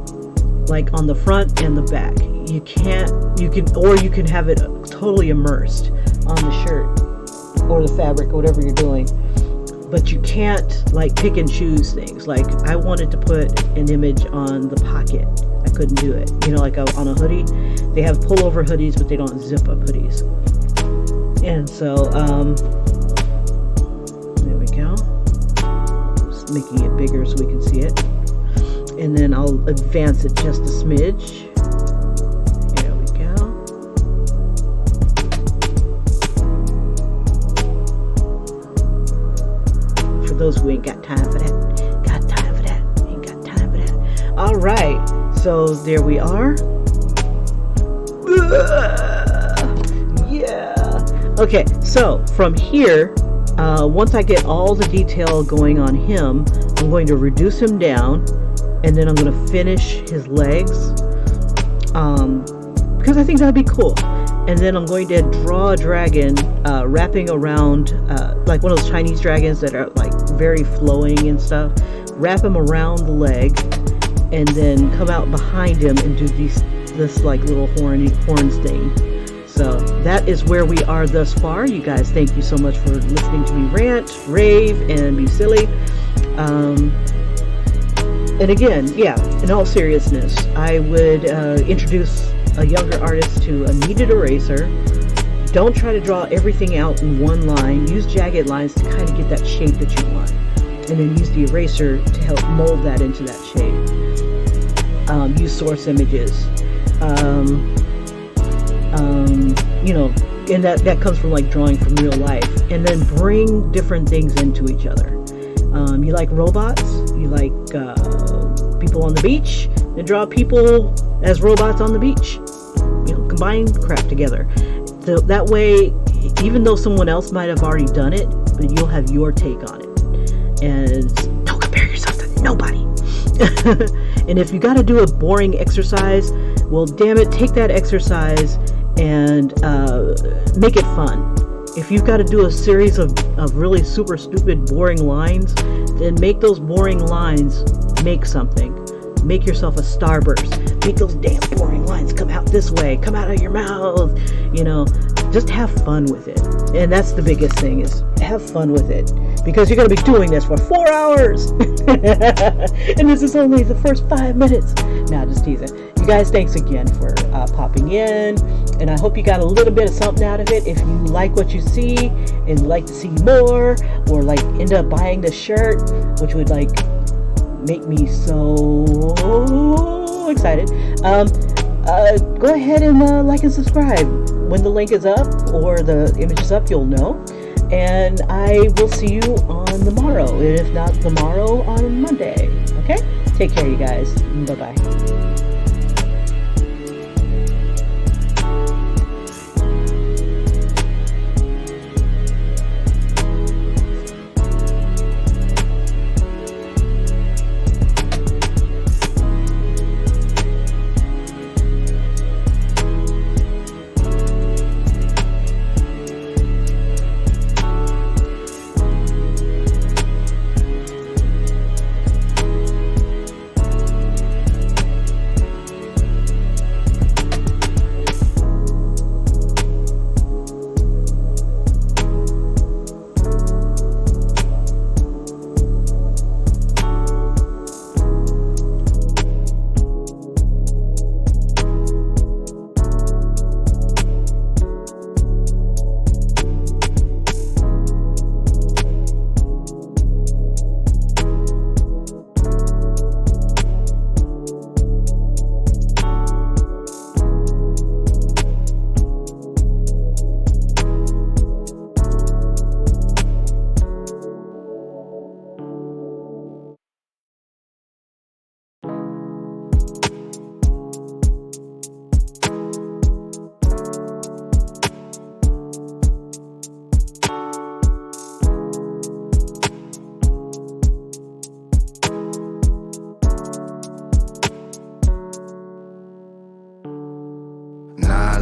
like on the front and the back. You can have it totally immersed on the shirt or the fabric or whatever you're doing, but you can't like pick and choose things. Like I wanted to put an image on the pocket, I couldn't do it. You know, like on a hoodie, they have pullover hoodies, but they don't zip up hoodies. And so there we go. Just making it bigger so we can see it. And then I'll advance it just a smidge. There we go. For those who ain't got time for that. Ain't got time for that. All right. So there we are. Yeah. Okay. So from here, once I get all the detail going on him, I'm going to reduce him down. And then I'm going to finish his legs, because I think that would be cool. And then I'm going to draw a dragon wrapping around, like one of those Chinese dragons that are like very flowing and stuff. Wrap him around the leg, and then come out behind him and do this like little horns thing. So that is where we are thus far. You guys, thank you so much for listening to me rant, rave, and be silly. And again, yeah, in all seriousness, I would introduce a younger artist to a kneaded eraser. Don't try to draw everything out in one line. Use jagged lines to kind of get that shape that you want. And then use the eraser to help mold that into that shape. Use source images. You know, and that comes from like drawing from real life. And then bring different things into each other. You like robots? You like people on the beach? Then draw people as robots on the beach. You know, combine crap together. So that way, even though someone else might have already done it, but you'll have your take on it. And don't compare yourself to nobody. And if you got to do a boring exercise, well, damn it, take that exercise and make it fun. If you've got to do a series of really super stupid boring lines, then make those boring lines make something. Make yourself a starburst. Make those damn boring lines come out this way, come out of your mouth. You know, just have fun with it. And that's the biggest thing, is have fun with it. Because you're going to be doing this for 4 hours. And this is only the first 5 minutes. Nah, just teasing. You guys, thanks again for popping in. And I hope you got a little bit of something out of it. If you like what you see and like to see more, or like end up buying the shirt, which would like make me so excited, go ahead and like and subscribe. When the link is up or the image is up, you'll know. And I will see you on the morrow, and if not tomorrow, on Monday. Okay? Take care, you guys. Bye-bye.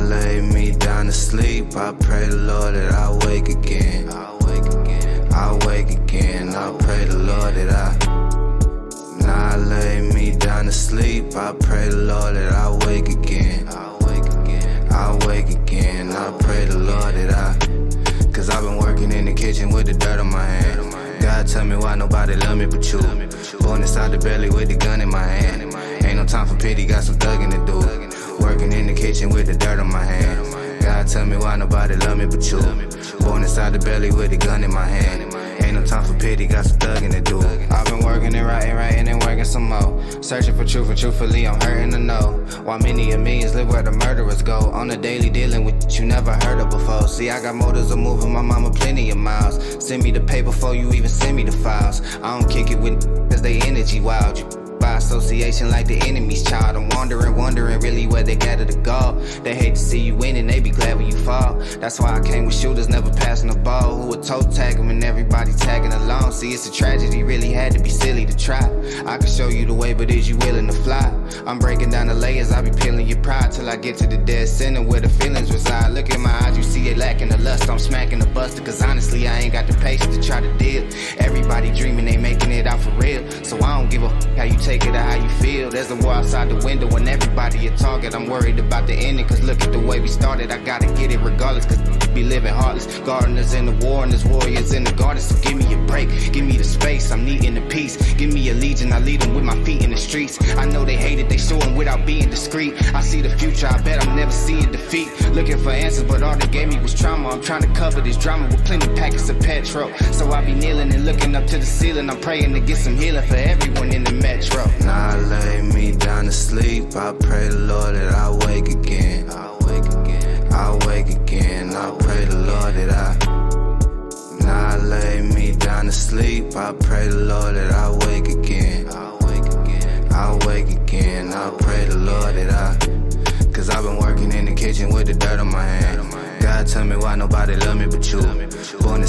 lay me down to sleep, I pray the Lord that I wake again. I wake again, I pray the Lord that I lay me down to sleep, I pray the Lord that I wake again. I wake again, I pray the Lord that cause I've been working in the kitchen with the dirt on my hand. God tell me why nobody love me but you. Born inside the belly with the gun in my hand. Ain't no time for pity, got some thugging to do. Working in the kitchen with the dirt on my hand. God tell me why nobody love me but you. Born inside the belly with the gun in my hand. Ain't no time for pity, got some thugging to do. I've been working and writing and working some more. Searching for truth and truthfully I'm hurting to know why many of millions live where the murderers go. On the daily dealing with you never heard of before. See, I got motives of moving my mama plenty of miles. Send me the pay before you even send me the files. I don't kick it with cause they energy wild. You by association like the enemy's child. I'm wondering really where they gather to go. They hate to see you win and they be glad when you fall. That's why I came with shooters never passing the ball, who would toe tag them and everybody tagging along. See, it's a tragedy, really had to be silly to try. I can show you the way, but is you willing to fly? I'm breaking down the layers, I be peeling your pride till I get to the dead center where the feelings reside. Look in my eyes, you see it lacking the lust. I'm smacking the buster, cause honestly I ain't got the patience to try to deal. Everybody dreaming they making it out for real, so I don't give a how you take it or how you feel. There's a war outside the window and everybody a target. I'm worried about the ending, cause look at the way we started. I gotta get it regardless, cause be living heartless. Gardeners in the war and there's warriors in the garden. So give me a break, give me the space, I'm needing the peace. Give me a legion, I lead them with my feet in the streets. I know they hate it, they show them without being discreet. I see the future, I bet I'm never seeing defeat. Looking for answers, but all they gave me was trauma. I'm trying to cover this drama with plenty packets of petrol. So I be kneeling and looking up to the ceiling. I'm praying to get some healing for everyone in the metro. Now I lay me down to sleep, I pray the Lord that I wake again. I wake again, I pray the Lord that now I lay me down to sleep, I pray the Lord that I wake again. I wake again, I pray the Lord that cause I've been working in the kitchen with the dirt on my hand. God tell me why nobody love me but you. Born